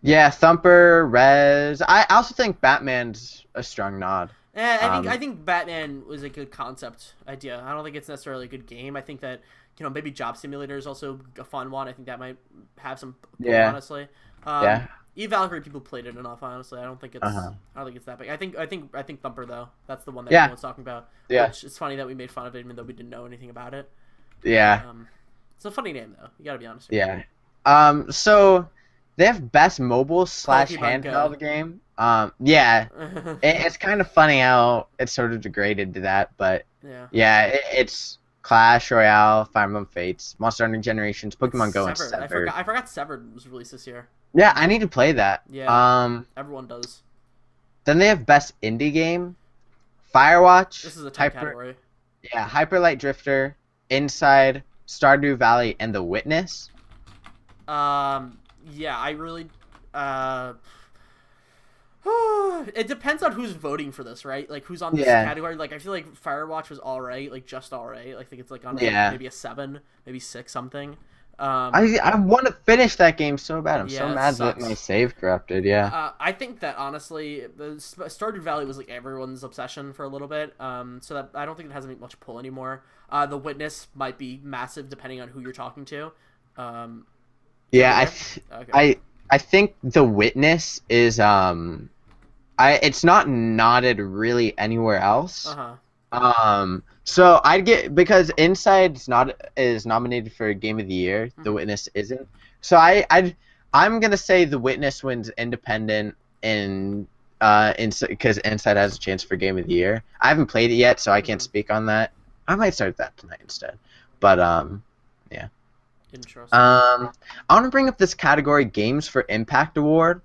Yeah, Thumper, Res. I also think Batman's a strong nod. I think Batman was a good concept idea. I don't think it's necessarily a good game. I think that maybe Job Simulator is also a fun one. I think that might have some pull, honestly. Yeah. Eve Valkyrie, people played it enough. Honestly, I don't think it's I don't think it's that big. I think Thumper though. That's the one that everyone's talking about. Yeah. Which it's funny that we made fun of it even though we didn't know anything about it. Yeah. It's a funny name though. You gotta be honest. Yeah. So they have best mobile / Pokemon handheld Go. game. Yeah, it's kind of funny how it's sort of degraded to that, but Yeah. yeah, it's Clash Royale, Fire Emblem Fates, Monster Hunter Generations, Pokemon Go, and Severed. Severed. I forgot Severed was released this year. Yeah, I need to play that. Yeah. Everyone does. Then they have Best Indie Game, Firewatch. This is a type category. Yeah, Hyper Light Drifter, Inside, Stardew Valley, and The Witness. Yeah, I really, it depends on who's voting for this, right? Like, who's on this category. Like, I feel like Firewatch was alright, like, just alright. I think it's, like, on maybe a 7, maybe 6 something. I want to finish that game so bad. I'm so mad that my save corrupted, I think that, honestly, the Stardew Valley was, like, everyone's obsession for a little bit, so that I don't think it has much pull anymore. The Witness might be massive, depending on who you're talking to. I think The Witness is it's not nodded really anywhere else. So I'd get, because Inside is nominated for Game of the Year. The Witness isn't. So I'm gonna say The Witness wins independent because Inside has a chance for Game of the Year. I haven't played it yet, so I can't speak on that. I might start that tonight instead. But yeah. Interesting. I want to bring up this category, Games for Impact Award.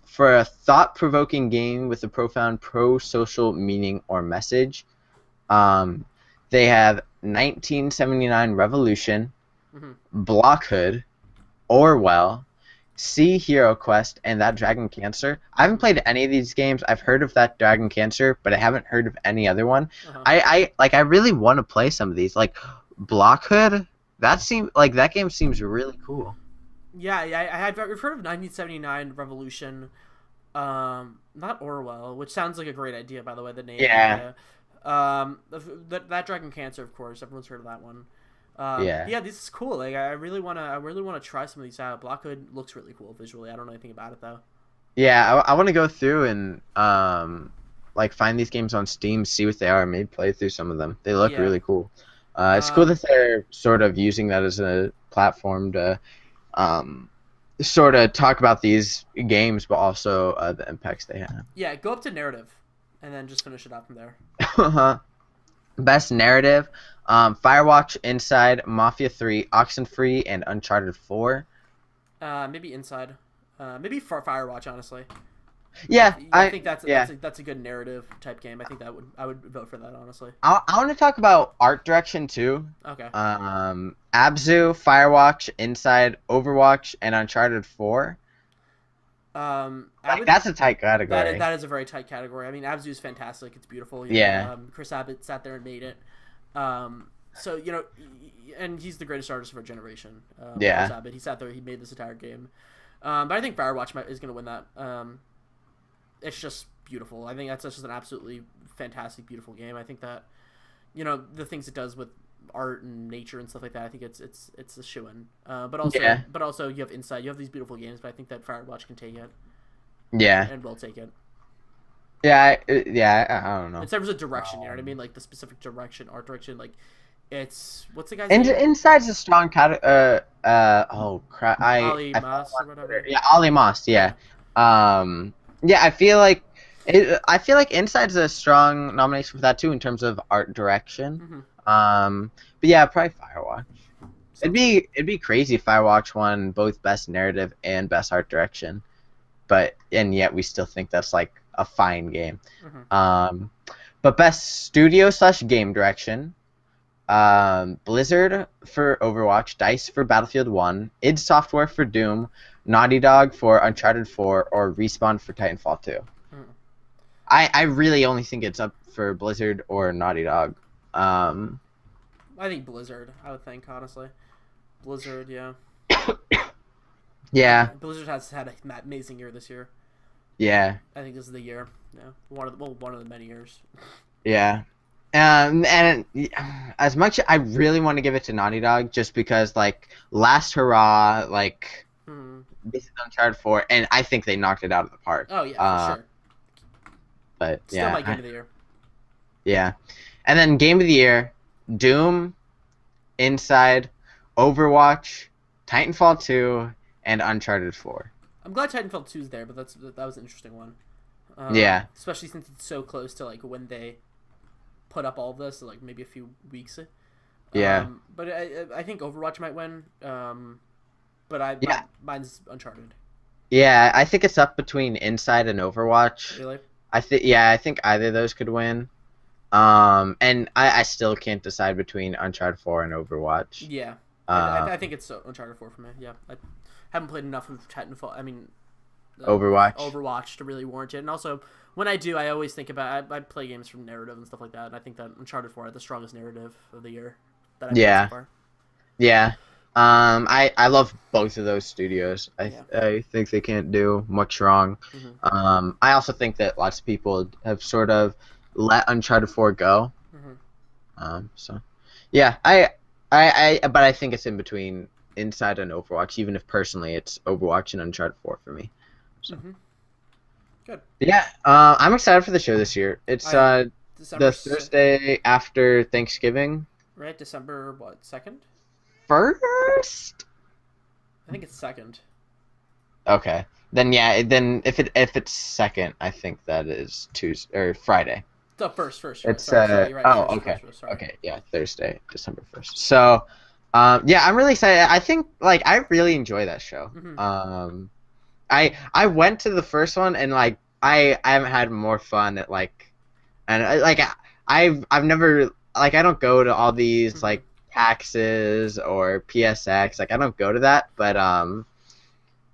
For a thought-provoking game with a profound pro-social meaning or message. They have 1979 Revolution, Blockhood, Orwell, Sea Hero Quest, and That Dragon Cancer. I haven't played any of these games. I've heard of That Dragon Cancer, but I haven't heard of any other one. I really want to play some of these. Like Blockhood, that game seems really cool. Yeah, I've heard of 1979 Revolution. Not Orwell, which sounds like a great idea, by the way. The name. Yeah. That Dragon Cancer, of course, everyone's heard of that one. Yeah, this is cool. Like, I really wanna try some of these out. Blockhood looks really cool visually. I don't know anything about it though. Yeah, I want to go through and like find these games on Steam, see what they are, and maybe play through some of them. They look really cool. It's cool that they're sort of using that as a platform to sort of talk about these games, but also the impacts they have. Yeah, go up to narrative, and then just finish it up from there. Best narrative: Firewatch, Inside, Mafia 3, Oxenfree, and Uncharted 4. Maybe Inside. Maybe Firewatch, honestly. Yeah, I think that's a good narrative type game. I think I would vote for that, honestly. I want to talk about art direction too. Okay. Abzu, Firewatch, Inside, Overwatch, and Uncharted 4. That's a tight category. That is a very tight category. I mean, Abzu is fantastic. It's beautiful. Chris Abbott sat there and made it. So and he's the greatest artist of our generation. Chris Abbott. He sat there. He made this entire game. But I think Firewatch is going to win that. It's just beautiful. I think that's just an absolutely fantastic, beautiful game. I think that, the things it does with art and nature and stuff like that, I think it's a shoo-in. But also you have Inside. You have these beautiful games, but I think that Firewatch can take it. Yeah. And will take it. Yeah, I don't know. In terms of direction, you know what I mean? Like the specific direction, art direction, like it's what's the guy's name? Inside's a strong category. Oh crap! Ali Moss or whatever. Yeah, Ali Moss. Yeah. Yeah, I feel like Inside's a strong nomination for that too in terms of art direction. But yeah, probably Firewatch. It'd be crazy if Firewatch won both best narrative and best art direction, and yet we still think that's like a fine game. But best studio/game direction, Blizzard for Overwatch, DICE for Battlefield 1, id Software for Doom, Naughty Dog for Uncharted 4, or Respawn for Titanfall 2. I really only think it's up for Blizzard or Naughty Dog. I think Blizzard, I would think, honestly. Blizzard, yeah. Yeah. Blizzard has had an amazing year this year. Yeah. I think this is the year. Yeah. One of the many years. Yeah. And as much I really want to give it to Naughty Dog, just because like Last Hurrah, like this is Uncharted 4, and I think they knocked it out of the park. Oh yeah, for sure. But still my game of the year. Yeah, and then game of the year: Doom, Inside, Overwatch, Titanfall 2, and Uncharted 4. I'm glad Titanfall 2 is there, but that was an interesting one. Yeah. Especially since it's so close to like when they put up all of this, so, like maybe a few weeks. Yeah. But I think Overwatch might win. Mine's Uncharted. Yeah, I think it's up between Inside and Overwatch. Really? I think either of those could win. And I still can't decide between Uncharted 4 and Overwatch. Yeah. I think it's Uncharted 4 for me. Yeah. I haven't played enough of Titanfall. I mean, Overwatch to really warrant it. And also, when I do, I always think about I play games from narrative and stuff like that, and I think that Uncharted 4 had the strongest narrative of the year that I've played so far. Yeah. I love both of those studios. I think they can't do much wrong. Mm-hmm. I also think that lots of people have sort of let Uncharted 4 go. Mm-hmm. So yeah, but I think it's in between Inside and Overwatch, even if personally it's Overwatch and Uncharted 4 for me. So. Mm-hmm. Good. Yeah, I'm excited for the show this year. It's the Thursday after Thanksgiving. Right, December 2nd? First? I think it's 2nd. Okay. Then if it's 2nd, I think that is Tuesday or Friday. The first. It's sorry, right, oh, okay. Okay, yeah, Thursday, December 1st. So, yeah, I'm really excited. I think like I really enjoy that show. Mm-hmm. I went to the first one and like I haven't had more fun at like, and like I've never like I don't go to all these Mm-hmm. like PAXs or PSX, like I don't go to that, but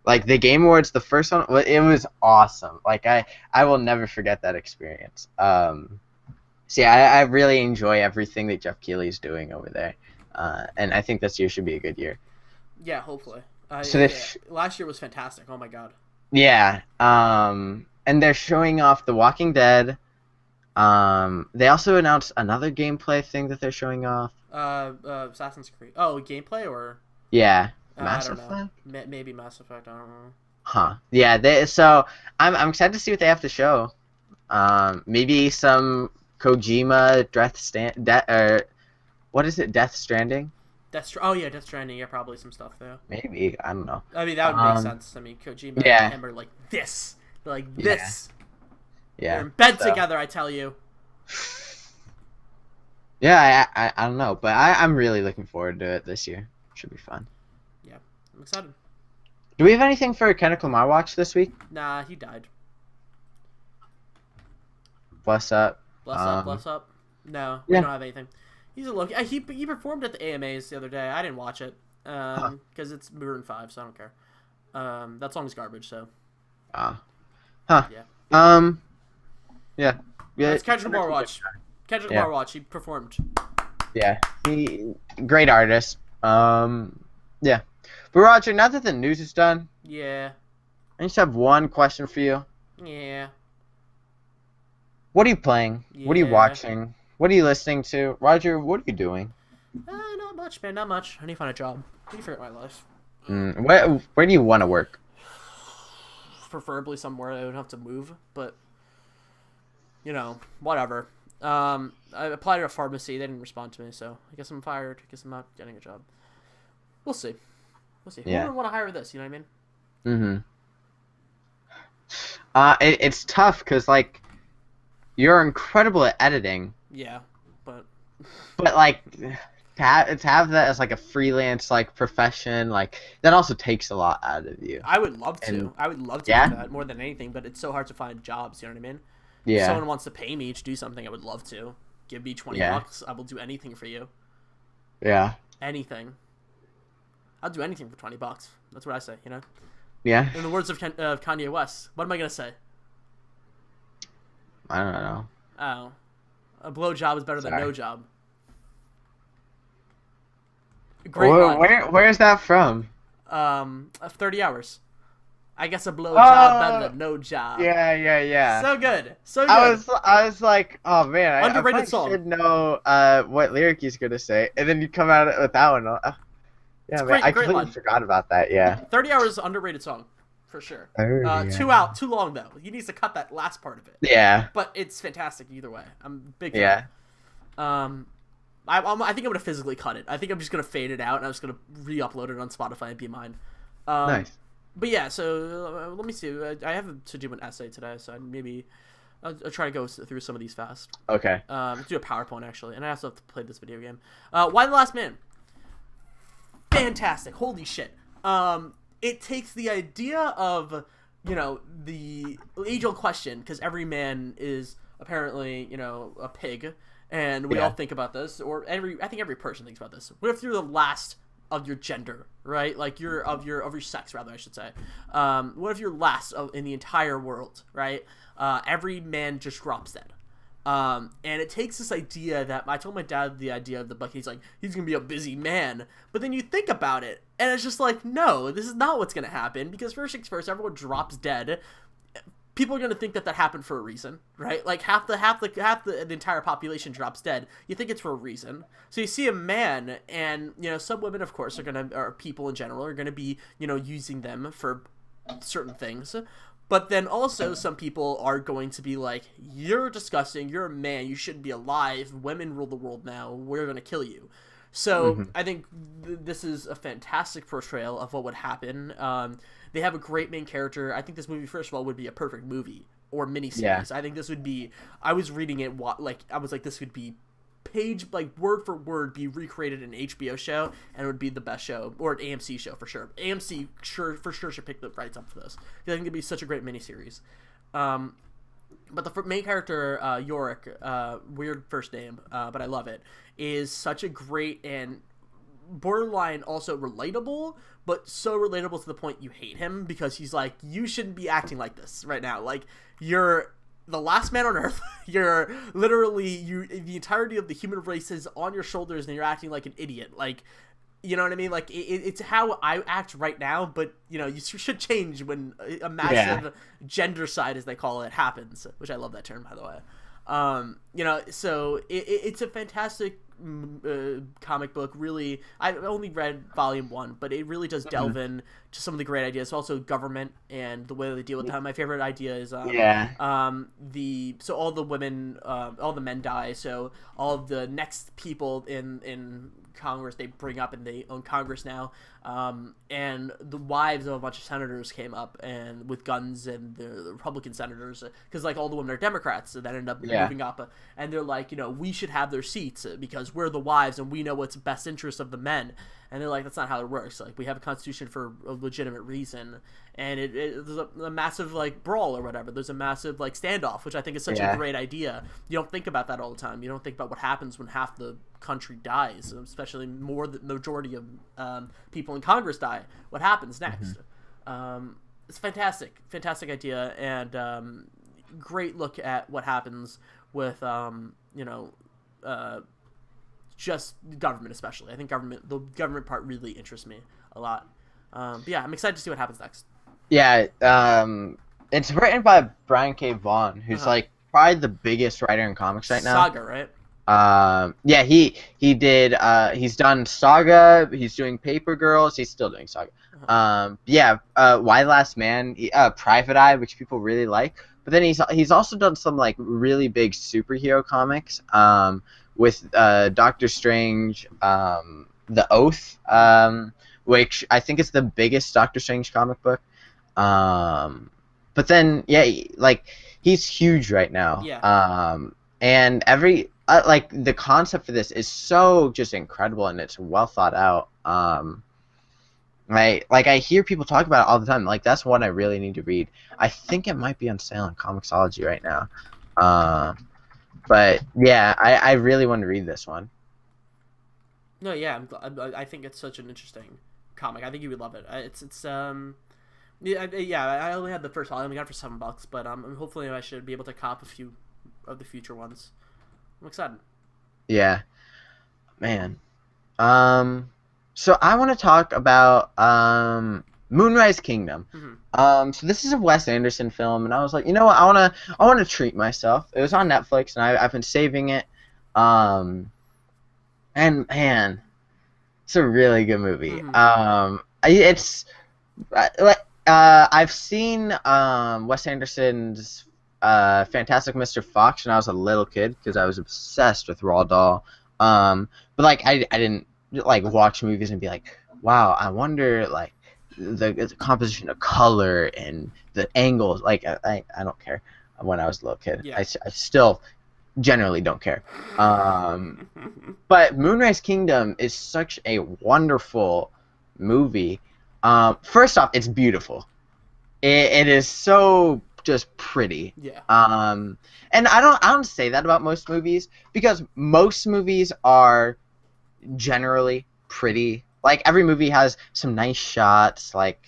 like the Game Awards, the first one, it was awesome. Like I will never forget that experience. So yeah, I really enjoy everything that Jeff Keighley's doing over there, and I think this year should be a good year. Yeah, hopefully. Last year was fantastic. Oh my god. Yeah. And they're showing off The Walking Dead. They also announced another gameplay thing that they're showing off. Assassin's Creed. Oh, gameplay or? Yeah. Mass Effect? Maybe Mass Effect. I don't know. Huh. Yeah. So I'm excited to see what they have to show. Maybe some Kojima what is it? Death Stranding. Death Stranding. Yeah, probably some stuff there. Maybe, I don't know. I mean, that would make sense. I mean, Kojima and him are like this. They're like this. Yeah. They're in bed together, I tell you. Yeah, I don't know, but I'm really looking forward to it this year. Should be fun. Yeah, I'm excited. Do we have anything for Kendrick Lamar watch this week? Nah, he died. Bless up. Bless up. No, we don't have anything. He's a look. He performed at the AMAs the other day. I didn't watch it because it's Maroon 5, so I don't care. That song's garbage. So. Huh. Yeah. Yeah. It's Kendrick Lamar watch. Kendrick Lamar watch. He performed. Yeah. Great artist. Yeah. But Roger, now that the news is done. Yeah. I just have one question for you. Yeah. What are you playing? Yeah. What are you watching? What are you listening to? Roger, what are you doing? Not much, man. Not much. I need to find a job. I need to figure out my life. Where do you want to work? Preferably somewhere I don't have to move, but you know, whatever. I applied to a pharmacy. They didn't respond to me, so I guess I'm fired. I guess I'm not getting a job. We'll see. Yeah. Who would want to hire this? You know what I mean? It's tough because like you're incredible at editing. Yeah, but like to have that as like a freelance like profession, like that also takes a lot out of you. I would love to. I would love to do that more than anything, but it's so hard to find jobs. You know what I mean? Yeah. If someone wants to pay me to do something, I would love to. Give me $20. I will do anything for you. Yeah. Anything. I'll do anything for $20. That's what I say. You know. Yeah. In the words of Kanye West, what am I gonna say? I don't know. Oh, a blow job is better than no job. Great line. Where's that from? 30 hours. I guess a blow job better than no job. Yeah. So good. I was like, oh man, Underrated I song. should know what lyric he's gonna say, and then you come out with that one. Yeah, man, I completely forgot about that. Yeah. 30 hours is an underrated song, for sure. Too long though. He needs to cut that last part of it. Yeah. But it's fantastic either way. I'm a big fan. Yeah. I think I'm gonna physically cut it. I think I'm just gonna fade it out, and I'm just gonna re-upload it on Spotify and be mine. Nice. But yeah, so let me see. I have to do an essay today, so maybe I'll try to go through some of these fast. Okay. Do a PowerPoint actually, and I also have to play this video game. Why the Last Man? Fantastic! Holy shit! It takes the idea of the age-old question, because every man is apparently a pig, and we all think about this, or I think every person thinks about this. What if you're the last of your gender, right? Like you're of your sex, rather, I should say. What if you're last in the entire world, right? Every man just drops dead. And it takes this idea that I told my dad the idea of the book. He's like, he's gonna be a busy man, but then you think about it, and it's just like, no, this is not what's gonna happen, because first things first, everyone drops dead. People are gonna think that happened for a reason, right? Like half the entire population drops dead. You think it's for a reason. So you see a man, and some women, of course, or people in general are gonna be using them for certain things. But then also some people are going to be like, you're disgusting, you're a man, you shouldn't be alive, women rule the world now, we're going to kill you. So I think this is a fantastic portrayal of what would happen. They have a great main character. I think this movie, first of all, would be a perfect movie or miniseries. Yeah. I think this would be, I was reading it, I was like, this would be word for word be recreated in an HBO show, and it would be the best show, or an AMC show for sure. AMC for sure should pick the rights up for this. I think it'd be such a great miniseries. But the main character, Yorick, weird first name, but I love it, is such a great and borderline also relatable, but so relatable to the point you hate him, because he's like, you shouldn't be acting like this right now. Like, you're the last man on earth. You're literally, the entirety of the human race is on your shoulders, and you're acting like an idiot. Like, you know what I mean? Like, it's how I act right now, but you should change when a massive gendercide, as they call it, happens, which I love that term, by the way. So it's a fantastic comic book. Really, I only read volume 1, but it really does delve in to some of the great ideas. Also, government and the way they deal with that. My favorite idea is so all the women, all the men die, so all of the next people in Congress they bring up, and they own Congress now, and the wives of a bunch of senators came up and with guns, and the Republican senators, because like all the women are Democrats, so that ended up moving up, and they're like, we should have their seats because we're the wives and we know what's best interest of the men. And they're like, that's not how it works. Like, we have a constitution for a legitimate reason, and there's a massive brawl or whatever. There's a massive standoff, which I think is such a great idea. You don't think about that all the time. You don't think about what happens when half the country dies, especially more the majority of people in Congress die. What happens next? It's fantastic idea, and great look at what happens with just government, especially. I think the government part really interests me a lot. But yeah, I'm excited to see what happens next. Yeah, it's written by Brian K. Vaughan, who's probably the biggest writer in comics right now. Saga, right? Yeah, he did. He's done Saga. He's doing Paper Girls. He's still doing Saga. Why the Last Man? Private Eye, which people really like. But then he's also done some really big superhero comics. With Doctor Strange, The Oath, which I think is the biggest Doctor Strange comic book. But then, he's huge right now. Yeah. And the concept for this is so just incredible, and it's well thought out. I hear people talk about it all the time. Like, that's one I really need to read. I think it might be on sale on Comixology right now. But yeah, I really want to read this one. No, yeah, I think it's such an interesting comic. I think you would love it. I only had the first volume. I got it for $7, but hopefully I should be able to cop a few of the future ones. I'm excited. Yeah, man. So I want to talk about Moonrise Kingdom. So this is a Wes Anderson film, and I was like, you know what, I wanna treat myself. It was on Netflix, and I've been saving it. And man, it's a really good movie. I've seen Wes Anderson's Fantastic Mr. Fox when I was a little kid, because I was obsessed with Roald Dahl. But I didn't watch movies and be like, wow, I wonder the composition of color and the angles. Like I don't care when I was a little kid. Yeah. I still generally don't care. But Moonrise Kingdom is such a wonderful movie. First off, it's beautiful. It is so just pretty. Yeah. And I don't say that about most movies, because most movies are generally pretty. Like, every movie has some nice shots, like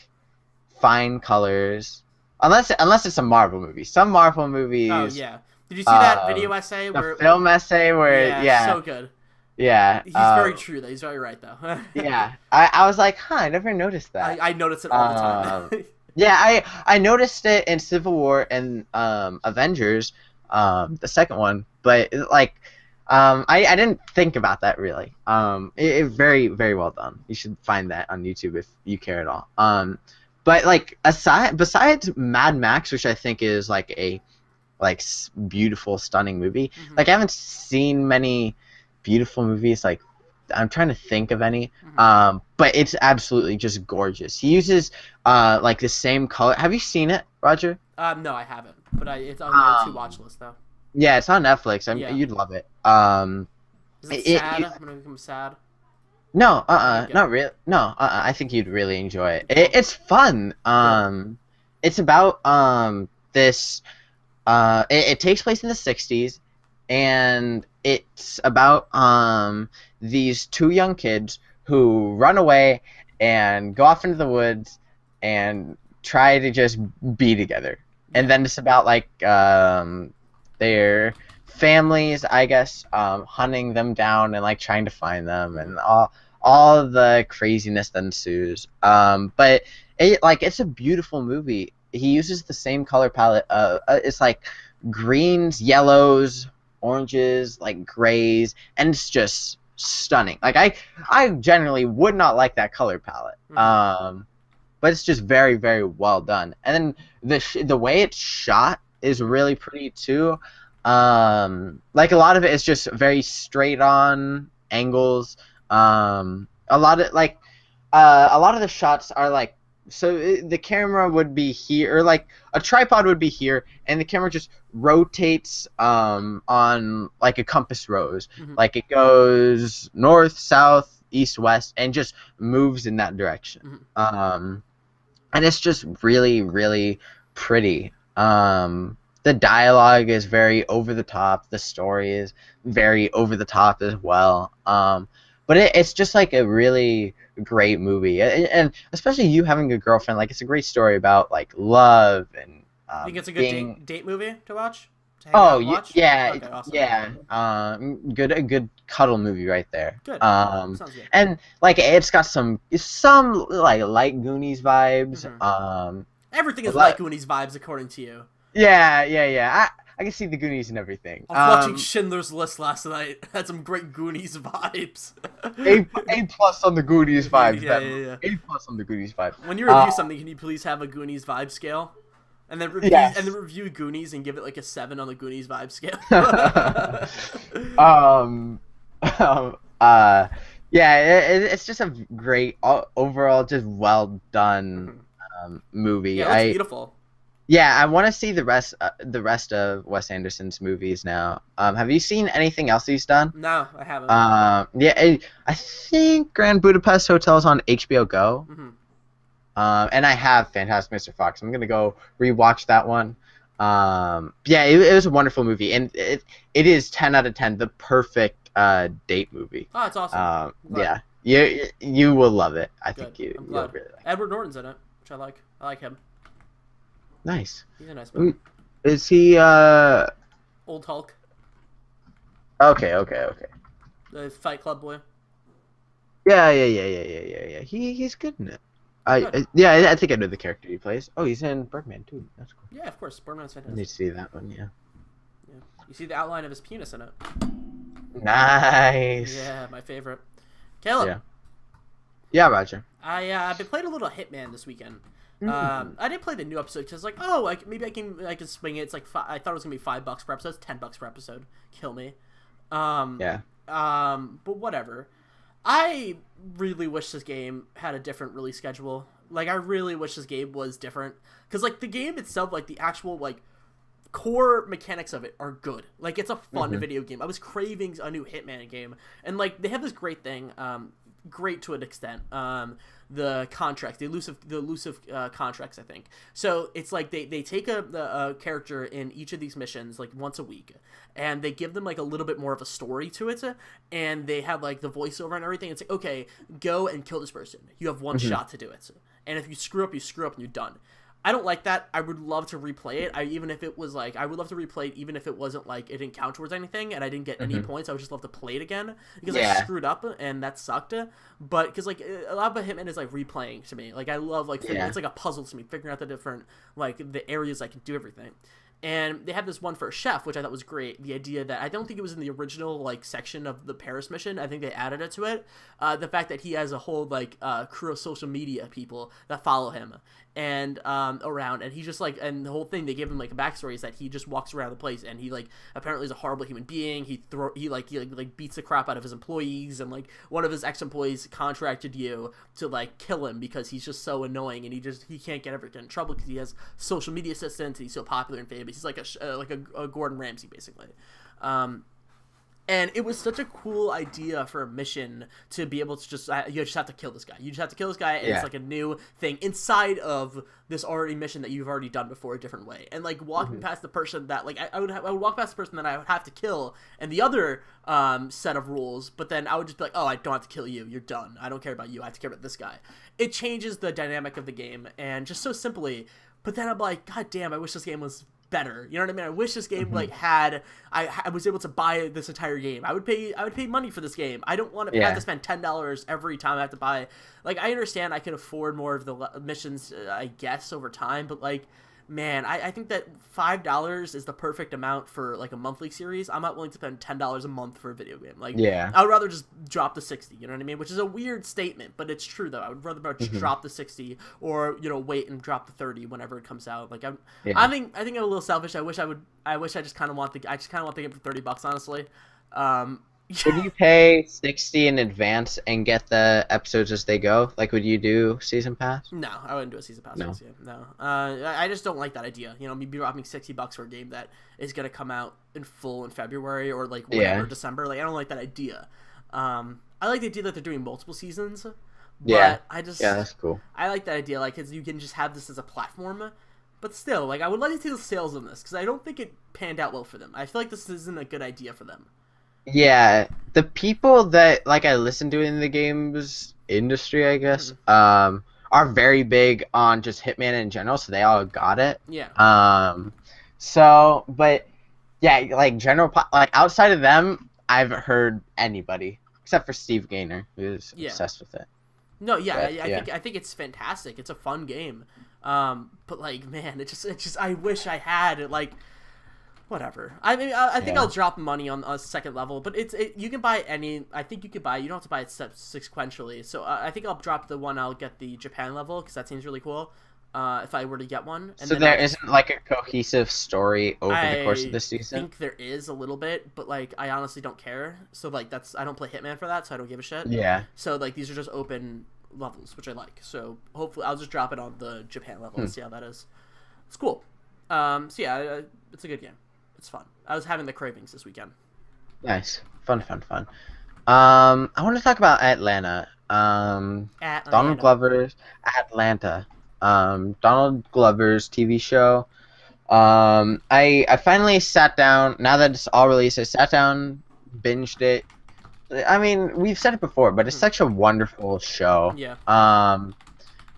fine colors. Unless it's a Marvel movie. Some Marvel movies. Oh yeah. Did you see that video essay The film essay where so good. Yeah. He's very true though. He's very right though. Yeah. I was like, I never noticed that. I notice it all the time. Yeah, I noticed it in Civil War and Avengers, the second one, but like I didn't think about that really. It very, very well done. You should find that on YouTube if you care at all. But like besides Mad Max, which I think is like a beautiful, stunning movie. Mm-hmm. Like, I haven't seen many beautiful movies. Like, I'm trying to think of any. Mm-hmm. But it's absolutely just gorgeous. He uses like the same color. Have you seen it, Roger? No, I haven't. But it's on my to-watch list though. Yeah, it's on Netflix. Yeah. You'd love it. Is it sad? I'm gonna become sad. No, not really. No, I think you'd really enjoy it. It's fun. It's about this. It takes place in the 60s, and it's about these two young kids who run away and go off into the woods and try to just be together. And then it's about like their families, I guess, hunting them down and like trying to find them, and all the craziness that ensues. But it's a beautiful movie. He uses the same color palette. It's like greens, yellows, oranges, like grays, and it's just stunning. Like, I generally would not like that color palette. Mm-hmm. But it's just very, very well done. And then the way it's shot is really pretty too. Like, a lot of it is just very straight on angles. A lot of the shots are like, so the camera would be here, or like a tripod would be here, and the camera just rotates on like a compass rose. Mm-hmm. Like, it goes north, south, east, west, and just moves in that direction. Mm-hmm. And it's just really, really pretty. The dialogue is very over the top. The story is very over the top as well. But it's just like a really great movie, and especially you having a girlfriend. Like, it's a great story about like love and. You think it's a good date movie to watch? Yeah, okay, awesome. yeah. A good cuddle movie right there. Good. Sounds good. And like, it's got some like light Goonies vibes. Mm-hmm. Everything is like Goonies vibes, according to you. Yeah. I can see the Goonies and everything. I was watching Schindler's List last night. Had some great Goonies vibes. A plus on the Goonies vibes. Yeah. A plus on the Goonies vibes. When you review something, can you please have a Goonies vibe scale? And then review Goonies and give it like a 7 on the Goonies vibe scale. It's just a great overall, just well done movie. Yeah, it's beautiful. Yeah, I want to see the rest of Wes Anderson's movies now. Have you seen anything else he's done? No, I haven't. Yeah, I think Grand Budapest Hotel is on HBO Go. Mm-hmm. And I have Fantastic Mr. Fox. I'm gonna go rewatch that one. Yeah, it was a wonderful movie, and it is 10 out of 10, the perfect date movie. Oh, it's awesome. Yeah, you will love it. I think you'll really like it. Edward Norton's in it, which I like. I like him. Nice. He's a nice man. Is he Old Hulk? Okay. The Fight Club boy. Yeah. He's good in it. I think I know the character he plays. Oh, he's in Birdman too. That's cool. Yeah, of course. Birdman's fantastic. I need to see that one. Yeah. You see the outline of his penis in it. Nice. Yeah, my favorite. Caleb. Yeah, Roger. I've been playing a little Hitman this weekend. Mm-hmm. I didn't play the new episode because like, maybe I can swing it. It's like I thought it was gonna be $5 per episode. It's $10 per episode. Kill me. But whatever. I really wish this game had a different release schedule. Like, I really wish this game was different. Because, like, the game itself, like, the actual, like, core mechanics of it are good. Like, it's a fun video game. I was craving a new Hitman game. And, like, they have this great thing, great to an extent, the contracts, the elusive contracts, I think. So it's like they take a character in each of these missions like once a week, and they give them like a little bit more of a story to it, and they have like the voiceover and everything. It's like, okay, go and kill this person. You have one shot to do it, and if you screw up, and you're done. I don't like that. I would love to replay it. I would love to replay it even if it wasn't like it didn't count towards anything and I didn't get any points. I would just love to play it again because I screwed up and that sucked. But because like a lot of Hitman is like replaying to me. Like I love like it's like a puzzle to me, figuring out the different like the areas I can do everything. And they have this one for a chef, which I thought was great. The idea that I don't think it was in the original like section of the Paris mission. I think they added it to it. The fact that he has a whole like crew of social media people that follow him and around, and he just like, and the whole thing they give him like a backstory is that he just walks around the place and he like apparently is a horrible human being. He beats the crap out of his employees, and like one of his ex-employees contracted you to like kill him because he's just so annoying and he can't get ever get in trouble because he has social media assistants and he's so popular and famous. He's like a Gordon Ramsay basically. And it was such a cool idea for a mission to be able to you just have to kill this guy. You just have to kill this guy, and it's like a new thing inside of this already mission that you've already done before a different way. And like walking past the person that like I would walk past the person that I would have to kill, and the other set of rules. But then I would just be like, oh, I don't have to kill you. You're done. I don't care about you. I have to care about this guy. It changes the dynamic of the game, and just so simply. But then I'm like, God damn, I wish this game was better. You know what I mean? I wish this game like had I was able to buy this entire game. I would pay money for this game. I don't want to have to spend $10 every time I have to buy. Like I understand I can afford more of the missions I guess over time, but like man, I think that $5 is the perfect amount for like a monthly series. I'm not willing to spend $10 a month for a video game. Like I would rather just drop the 60, you know what I mean? Which is a weird statement, but it's true though. I would rather just drop the 60 or, you know, wait and drop the 30 whenever it comes out. Like I think I'm a little selfish. I wish I just kind of want the game for $30 honestly. Would you pay 60 in advance and get the episodes as they go? Like, would you do season pass? No, I wouldn't do a season pass. No. No. I just don't like that idea. You know, me dropping $60 for a game that is gonna come out in full in February or like whatever December. Like, I don't like that idea. I like the idea that they're doing multiple seasons. But that's cool. I like that idea, like, cause you can just have this as a platform. But still, like, I would like to see the sales on this because I don't think it panned out well for them. I feel like this isn't a good idea for them. Yeah, the people that like I listen to in the games industry, I guess, are very big on just Hitman in general, so they all got it. Yeah. So, but yeah, like like outside of them, I haven't heard anybody except for Steve Gaynor, who's obsessed with it. No, I think it's fantastic. It's a fun game. But like, man, it just I wish I had like. Whatever. I mean, I think I'll drop money on a second level, but you can buy any. I think you could buy. You don't have to buy it sequentially. So I think I'll drop the one. I'll get the Japan level because that seems really cool. If I were to get one. And so there isn't like a cohesive story over the course of the season. I think there is a little bit, but like I honestly don't care. So like I don't play Hitman for that, so I don't give a shit. Yeah. So like these are just open levels, which I like. So hopefully I'll just drop it on the Japan level and see how that is. It's cool. So yeah, it's a good game. It's fun. I was having the cravings this weekend. Nice. Fun. I want to talk about Atlanta. Donald Glover's Atlanta. Donald Glover's TV show. I finally sat down, now that it's all released, I sat down, binged it. I mean, we've said it before, but it's such a wonderful show. Yeah.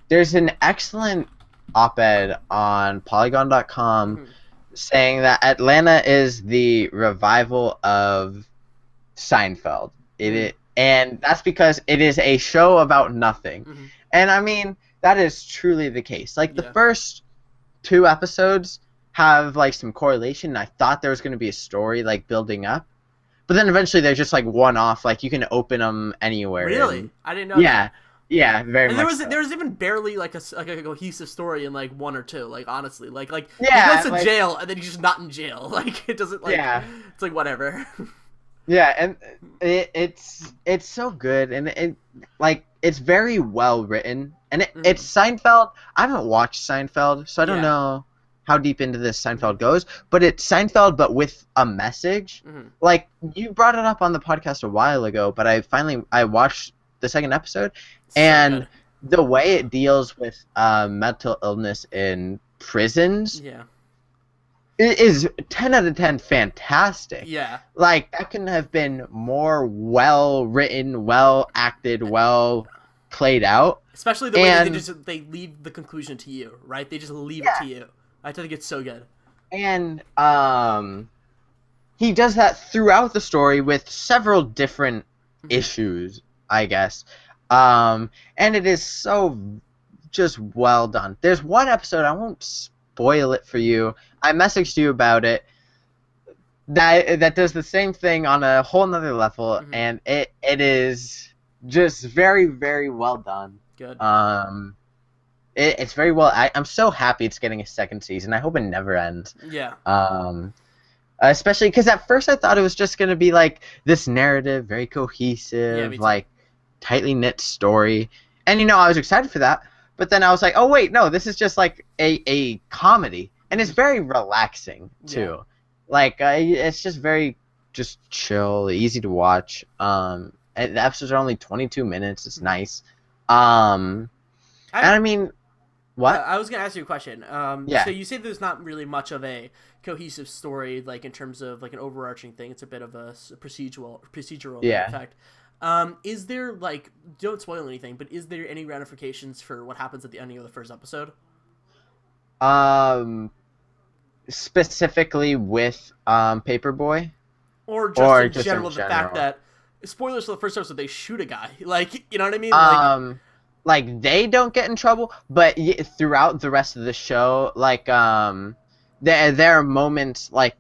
There's an excellent op-ed on Polygon.com saying that Atlanta is the revival of Seinfeld. And that's because it is a show about nothing. And I mean, that is truly the case. Like the first 2 episodes have like some correlation. I thought there was going to be a story like building up. But then eventually they're just like one-off. Like you can open them anywhere. Really? I didn't know that. Yeah, very and much. There was even barely like a cohesive story in like 1 or 2. Like honestly, like yeah, he goes to jail and then he's just not in jail. Like it doesn't like it's like whatever. Yeah, and it's so good, and it's very well written, and it's Seinfeld. I haven't watched Seinfeld, so I don't know how deep into this Seinfeld goes, but it's Seinfeld but with a message. Like you brought it up on the podcast a while ago, but I watched the second episode, and the way it deals with mental illness in prisons. It is 10 out of 10 fantastic. Yeah. Like, that couldn't have been more well written, well acted, well played out. Especially the way they leave the conclusion to you, right? They just leave it to you. I think it's so good. And he does that throughout the story with several different issues, I guess. And it is so just well done. There's one episode, I won't spoil it for you. I messaged you about it. That does the same thing on a whole nother level, and it is just very, very well done. Good. It's very well. I'm so happy it's getting a second season. I hope it never ends. Yeah. Especially because at first I thought it was just gonna be like this narrative, very cohesive, like tightly knit story, and I was excited for that. But then I was like, oh wait, no, this is just like a comedy, and it's very relaxing too. Yeah. Like it's just very just chill, easy to watch. And the episodes are only 22 minutes. It's nice. And I mean, what? I was gonna ask you a question. So you say there's not really much of a cohesive story, like in terms of like an overarching thing. It's a bit of a procedural effect. Is there, like, don't spoil anything, but is there any ramifications for what happens at the ending of the first episode? Specifically with Paperboy? Or just in general, the fact that, spoilers for the first episode, they shoot a guy. Like, you know what I mean? Like they don't get in trouble, but throughout the rest of the show, like, there are moments, like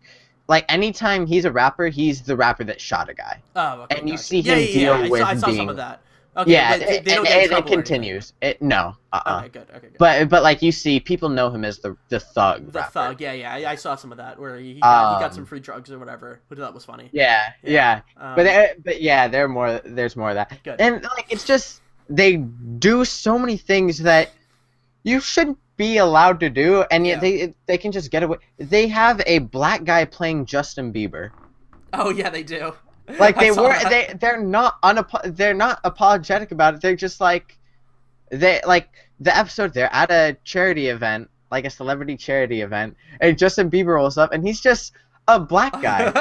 anytime he's a rapper, he's the rapper that shot a guy. Oh, okay. And you see him deal with I saw being... some of that. Okay, yeah, they don't get in trouble. It continues. No. Okay, good. But like you see, people know him as the thug. The thug, yeah. I saw some of that where he got some free drugs or whatever, which I thought was funny. Yeah. But yeah, there's more of that. Good. And like it's just they do so many things that you shouldn't be allowed to do, and yet they can just get away. They have a black guy playing Justin Bieber. Oh yeah, they do. Like they're not apologetic about it. They're just like the episode. They're at a charity event, like a celebrity charity event, and Justin Bieber rolls up, and he's just a black guy,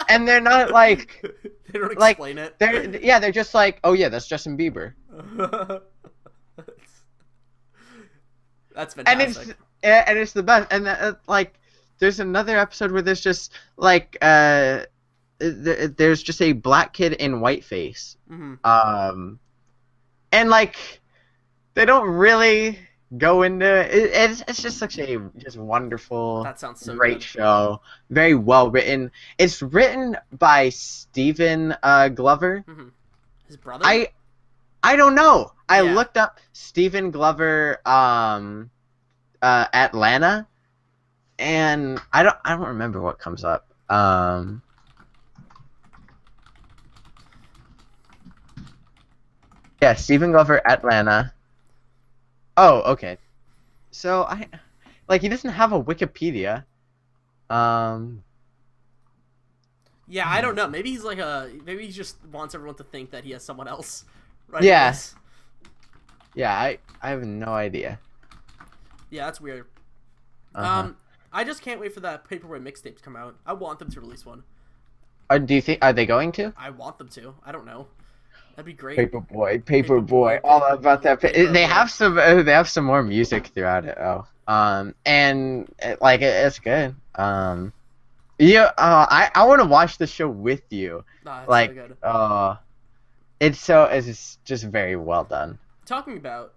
and they're not like they don't explain it. They're just like, oh yeah, that's Justin Bieber. That's fantastic. And it's the best. And like, there's another episode where there's just like there's just a black kid in whiteface. And like they don't really go into it. It's just such a wonderful, that sounds so great good. show. Very well written. It's written by Stephen Glover. His brother? I don't know. I looked up Stephen Glover Atlanta, and I don't remember what comes up. Yeah, Stephen Glover Atlanta. Oh, okay. So he doesn't have a Wikipedia. Yeah, I don't know. Maybe he's like maybe he just wants everyone to think that he has someone else. Right. Yes. Yeah, I have no idea. Yeah, that's weird. I just can't wait for that Paperboy mixtape to come out. I want them to release one. Do you think are they going to? I want them to. I don't know. That'd be great. Paperboy, all about that. They have some more music throughout it. And it's good. I want to watch the show with you. It's like, so good. It's just very well done. Talking about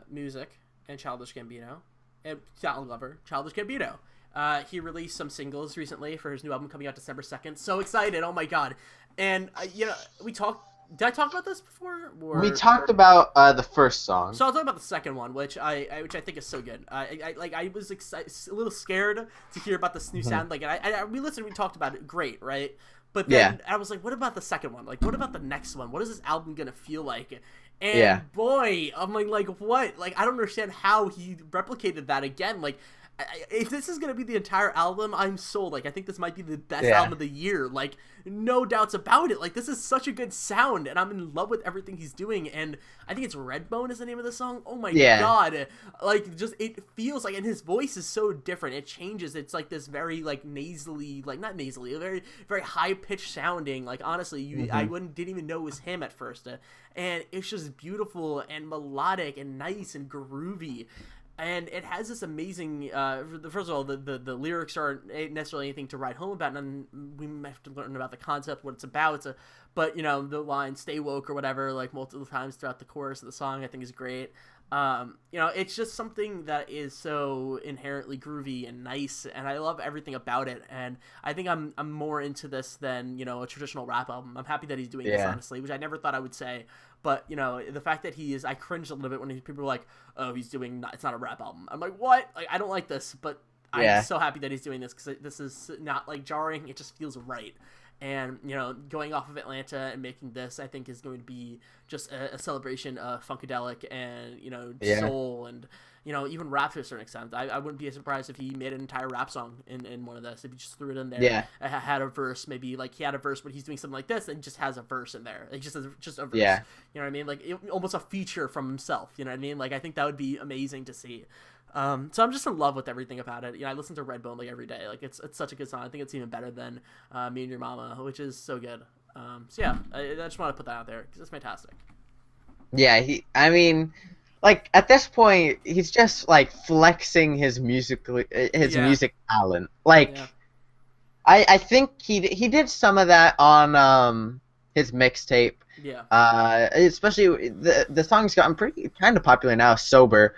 music and Childish Gambino and Donald Glover, Childish Gambino. He released some singles recently for his new album coming out December 2nd. So excited! Oh my god! And we talked. Did I talk about this before? We talked about the first song. So I'll talk about the second one, which I think is so good. I was a little scared to hear about this new sound. Like, we listened, we talked about it. Great, right? But Yeah. then I was like, what about the second one? Like, what about the next one? What is this album gonna feel like? And Yeah. boy, I'm like, what? Like, I don't understand how he replicated that again. Like, if this is gonna be the entire album, I'm sold. Like, I think this might be the best Yeah. album of the year. Like, no doubts about it. Like, this is such a good sound, and I'm in love with everything he's doing. And I think it's Redbone is the name of the song. Oh my Yeah. god! Like, just it feels like, and his voice is so different. It changes. It's like this very like nasally, like not nasally, a very very high pitched sounding. Like honestly, I didn't even know it was him at first, and it's just beautiful and melodic and nice and groovy. And it has this amazing. First of all, the lyrics aren't necessarily anything to write home about, and we might have to learn about the concept, what it's about. But you know, the line "Stay woke" or whatever, like multiple times throughout the chorus of the song, I think is great. You know, it's just something that is so inherently groovy and nice, and I love everything about it. And I think I'm more into this than, you know, a traditional rap album. I'm happy that he's doing this, honestly, which I never thought I would say. But, you know, the fact that he is, I cringed a little bit when people were like, oh, he's doing, it's not a rap album. I'm like, what? Like, I don't like this, but I'm so happy that he's doing this, because this is not, like, jarring. It just feels right. And, you know, going off of Atlanta and making this, I think, is going to be just a celebration of Funkadelic and, you know, soul and, you know, even rap to a certain extent. I wouldn't be surprised if he made an entire rap song in one of this. If he just threw it in there. Yeah. Had a verse, maybe, like, he had a verse, but he's doing something like this and just has a verse in there. Like, just a verse. Yeah. You know what I mean? Like, almost a feature from himself. You know what I mean? Like, I think that would be amazing to see. So I'm just in love with everything about it. You know, I listen to Redbone like every day. Like it's such a good song. I think it's even better than Me and Your Mama, which is so good. So yeah, I just want to put that out there because it's fantastic. Yeah, I mean, like at this point, he's just like flexing his music talent. Like, I think he did some of that on his mixtape. Yeah. Especially the song's gotten pretty kind of popular now, Sober.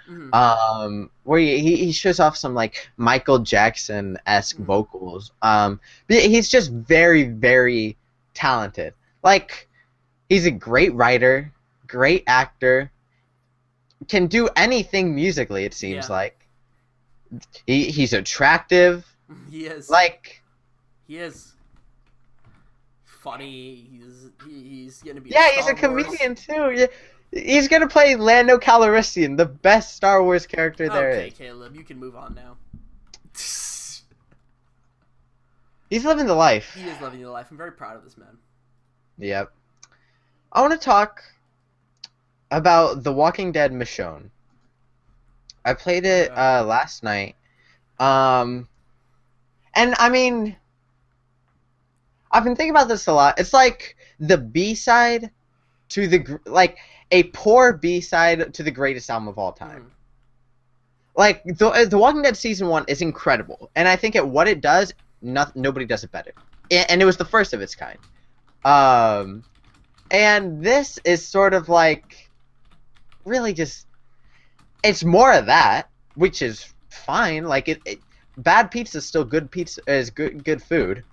Where he shows off some like Michael Jackson-esque vocals. But he's just very, very talented. Like, he's a great writer, great actor, can do anything musically, it seems like. He's attractive. He is. Like, he is funny. He's gonna be. He's a comedian too. Yeah. He's gonna play Lando Calrissian, the best Star Wars character there is. Okay, Caleb, you can move on now. He's living the life. He is living the life. I'm very proud of this man. Yep. I want to talk about The Walking Dead Michonne. I played it last night. And I mean, I've been thinking about this a lot. It's like the B-side to the, like, a poor B-side to the greatest album of all time. Like, the Walking Dead Season 1 is incredible. And I think at what it does, nobody does it better. And it was the first of its kind. And this is sort of like, really just, it's more of that, which is fine. Like, bad pizza is still good pizza, is good food.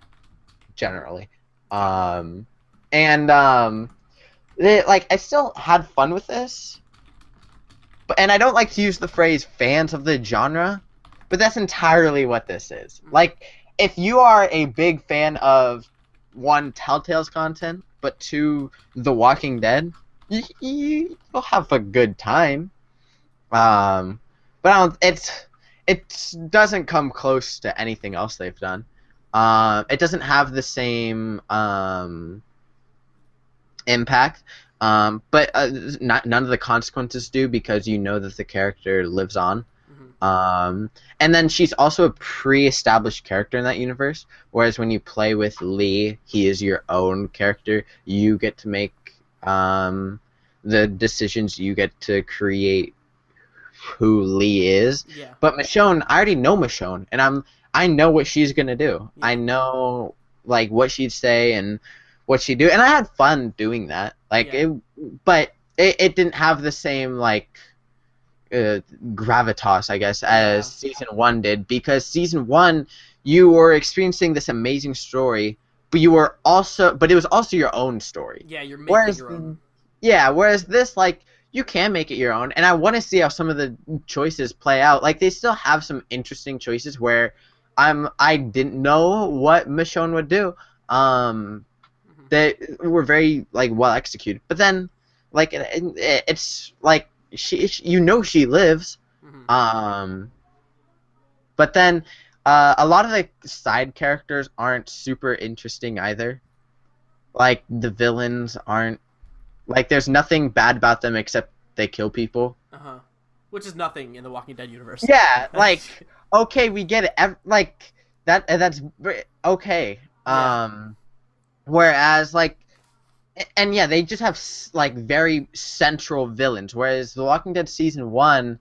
Generally. Like, I still had fun with this, and I don't like to use the phrase fans of the genre, but that's entirely what this is. Like, if you are a big fan of, one, Telltale's content, but two, The Walking Dead, you'll have a good time. But it doesn't come close to anything else they've done. It doesn't have the same impact, but none of the consequences do, because you know that the character lives on. And then she's also a pre-established character in that universe, whereas when you play with Lee, he is your own character. You get to make the decisions, you get to create who Lee is. But Michonne, I already know Michonne, and I know what she's gonna do. I know, like, what she'd say and what she'd do, and I had fun doing that. Like, but it didn't have the same, like, gravitas, I guess, as Season 1 did, because Season 1, you were experiencing this amazing story, but it was also your own story. Yeah, you're making your own. Yeah, whereas this, like, you can make it your own, and I want to see how some of the choices play out. Like, they still have some interesting choices where I didn't know what Michonne would do. They were very like well executed. But then, like it's like she lives. But then a lot of the side characters aren't super interesting either. Like the villains aren't like there's nothing bad about them except they kill people. Which is nothing in the Walking Dead universe. Yeah, like okay, we get it. Like that's okay. Whereas like and yeah, they just have like very central villains. Whereas The Walking Dead season 1,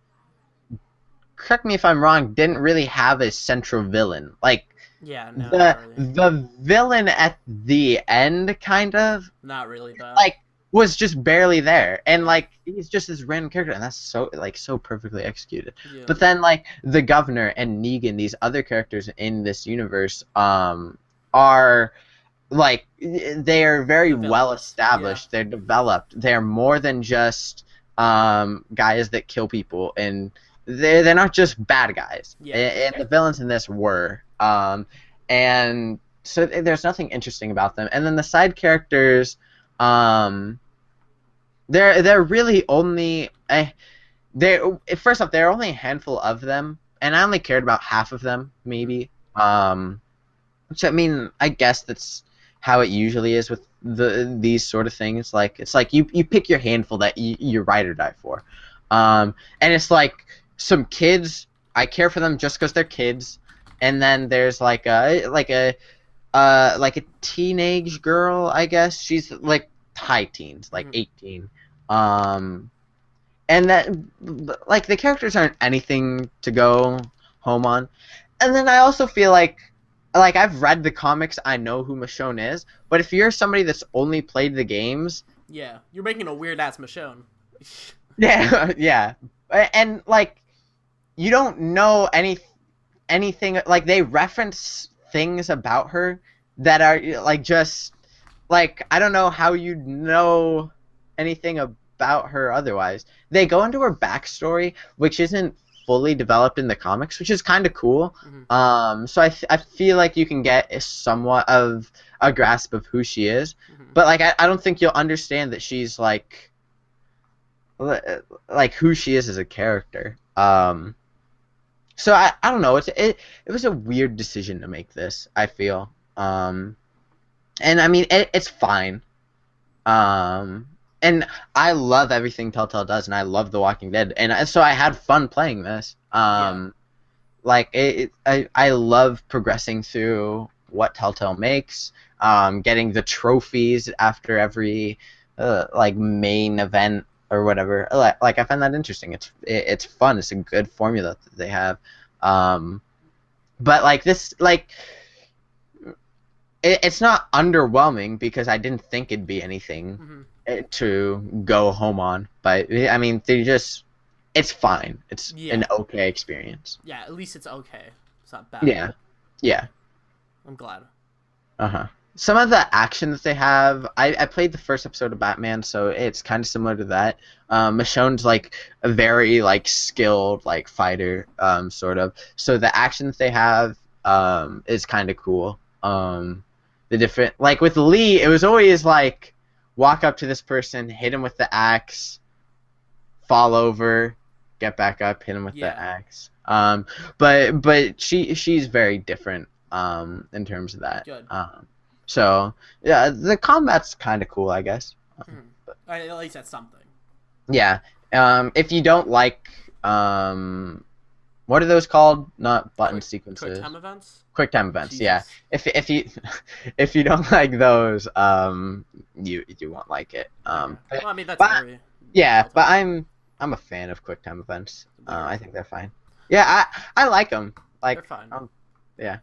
correct me if I'm wrong, didn't really have a central villain. Like yeah, no, not really. the villain at the end kind of not really though. Like was just barely there, and like he's just this random character, and that's so perfectly executed. Yeah. But then like the governor and Negan, these other characters in this universe, are like they are very well established. Yeah. They're developed. They're more than just guys that kill people, and they're not just bad guys. Yeah. And the villains in this were, and so there's nothing interesting about them. And then the side characters, they're really only first off, there are only a handful of them, and I only cared about half of them maybe. Which I mean, I guess that's how it usually is with these sort of things. Like it's like you pick your handful that you ride or die for, and it's like some kids. I care for them just because they're kids, and then there's like a teenage girl. I guess she's like high teens, like 18. And that like the characters aren't anything to go home on. And then I also feel like I've read the comics, I know who Michonne is, but if you're somebody that's only played the games, yeah, you're making a weird ass Michonne. yeah, and like you don't know anything. Like they reference things about her that are like just like I don't know how you'd know anything about her otherwise. They go into her backstory, which isn't fully developed in the comics, which is kind of cool. So I feel like you can get somewhat of a grasp of who she is, but like I don't think you'll understand that she's like who she is as a character. So I don't know. It was a weird decision to make this, I feel. And I mean it's fine. And I love everything Telltale does, and I love The Walking Dead, and so I had fun playing this. Like I love progressing through what Telltale makes, getting the trophies after every like main event or whatever. Like I find that interesting. It's fun. It's a good formula that they have. But like this, like it's not underwhelming because I didn't think it'd be anything to go home on. But I mean, it's fine. It's an okay experience. Yeah, at least it's okay. It's not bad. Yeah. I'm glad. Some of the action that they have, I played the first episode of Batman, so it's kind of similar to that. Michonne's like a very like skilled like fighter, sort of. So the action that they have is kind of cool. The different like with Lee, it was always like walk up to this person, hit him with the axe, fall over, get back up, hit him with the axe. But she's very different in terms of that. Good. So yeah, the combat's kind of cool, I guess. At least that's something. Yeah. If you don't like what are those called? Not button sequences. QuickTime events. QuickTime events. Jesus. Yeah. If you don't like those, you won't like it. Well, I mean that's very. Yeah, but I'm a fan of QuickTime events. I think they're fine. Yeah, I like them. Like they're fine. Yeah.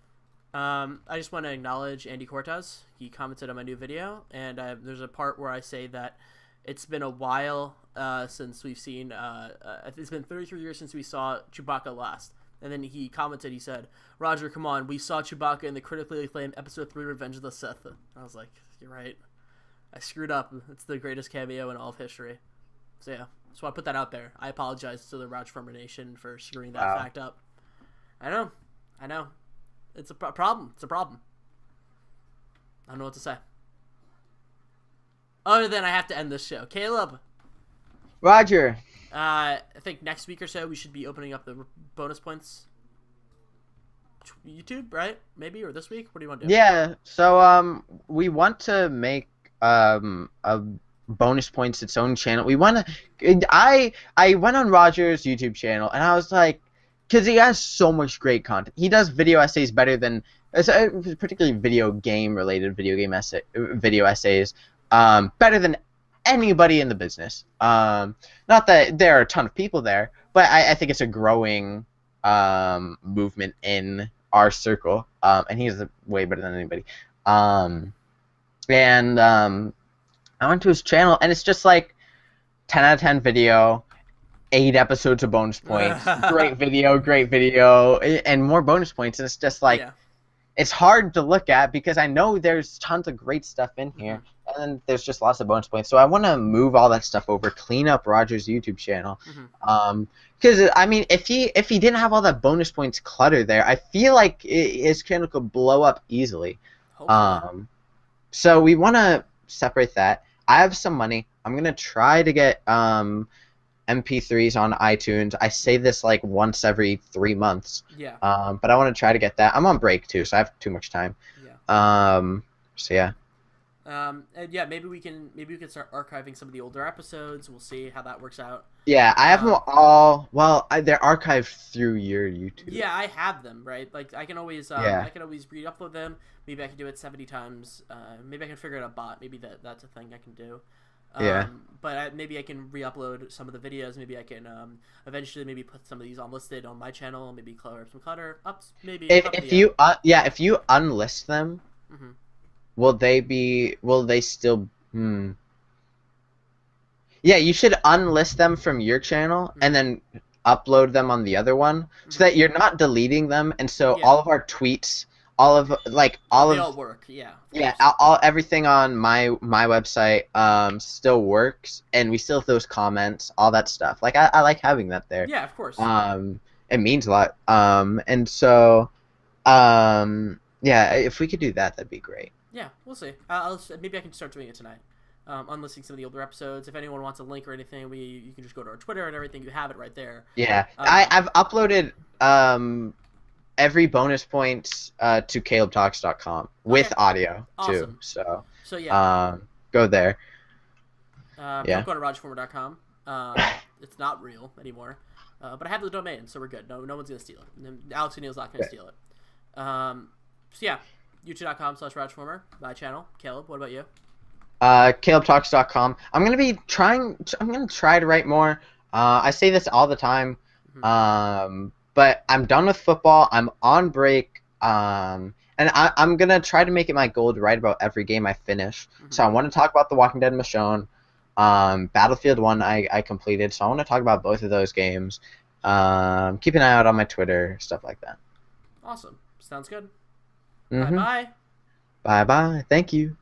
I just want to acknowledge Andy Cortez. He commented on my new video, and there's a part where I say that it's been a while since we've seen. It's been 33 years since we saw Chewbacca last. And then he commented. He said, "Roger, come on, we saw Chewbacca in the critically acclaimed Episode 3: Revenge of the Sith." I was like, "You're right. I screwed up. It's the greatest cameo in all of history." So yeah, so I put that out there. I apologize to the Roger Farmer Nation for screwing that fact up. I know. It's a problem. It's a problem. I don't know what to say. Other than I have to end this show. Caleb. Roger. I think next week or so we should be opening up the bonus points YouTube, right? Maybe, or this week? What do you want to do? Yeah, so we want to make a bonus points its own channel. We want to I went on Roger's YouTube channel and I was like, cuz he has so much great content. He does video essays better than particularly video game video essays better than anybody in the business. Not that there are a ton of people there, but I think it's a growing movement in our circle, and he's way better than anybody. I went to his channel, and it's just like 10 out of 10 video, 8 episodes of bonus points, great video, and more bonus points. And it's just like, it's hard to look at because I know there's tons of great stuff in here, and then there's just lots of bonus points. So I want to move all that stuff over, clean up Roger's YouTube channel. Because I mean, if he didn't have all that bonus points clutter there, I feel like his channel could blow up easily. So we want to separate that. I have some money. I'm gonna try to get MP3s on iTunes. I say this like once every 3 months. Yeah. But I want to try to get that. I'm on break too, so I have too much time. Yeah. So yeah. And yeah, maybe we can start archiving some of the older episodes. We'll see how that works out. Yeah, I have them all. Well, they're archived through your YouTube. Yeah, I have them, right? Like I can always re-upload them. Maybe I can do it 70 times. Maybe I can figure out a bot. Maybe that's a thing I can do. But maybe I can re-upload some of the videos. Maybe I can eventually maybe put some of these unlisted on my channel. Maybe clear up some clutter. Maybe if you unlist them. Will they still Yeah, you should unlist them from your channel and then upload them on the other one so that you're not deleting them, and so all of our tweets, they all work, everything on my website still works, and we still have those comments, all that stuff. Like I like having that there. Yeah, of course. It means a lot. And so if we could do that, that'd be great. Yeah, we'll see. Maybe I can start doing it tonight. Unlisting some of the older episodes. If anyone wants a link or anything, you can just go to our Twitter and everything. You have it right there. Yeah, I've uploaded every bonus points to calebtalks.com with audio too. So yeah, go there. Don't go to rogerformer.com. It's not real anymore. But I have the domain, so we're good. No one's gonna steal it. Alex O'Neill's not gonna steal it. So yeah. YouTube.com/RogerFormer, my channel. Caleb, what about you? CalebTalks.com. I'm gonna try to write more. I say this all the time. But I'm done with football. I'm on break. And I'm gonna try to make it my goal to write about every game I finish. So I want to talk about The Walking Dead Michonne. Battlefield 1 I completed, so I want to talk about both of those games. Keep an eye out on my Twitter, stuff like that. Awesome. Sounds good. Bye-bye. Bye-bye. Thank you.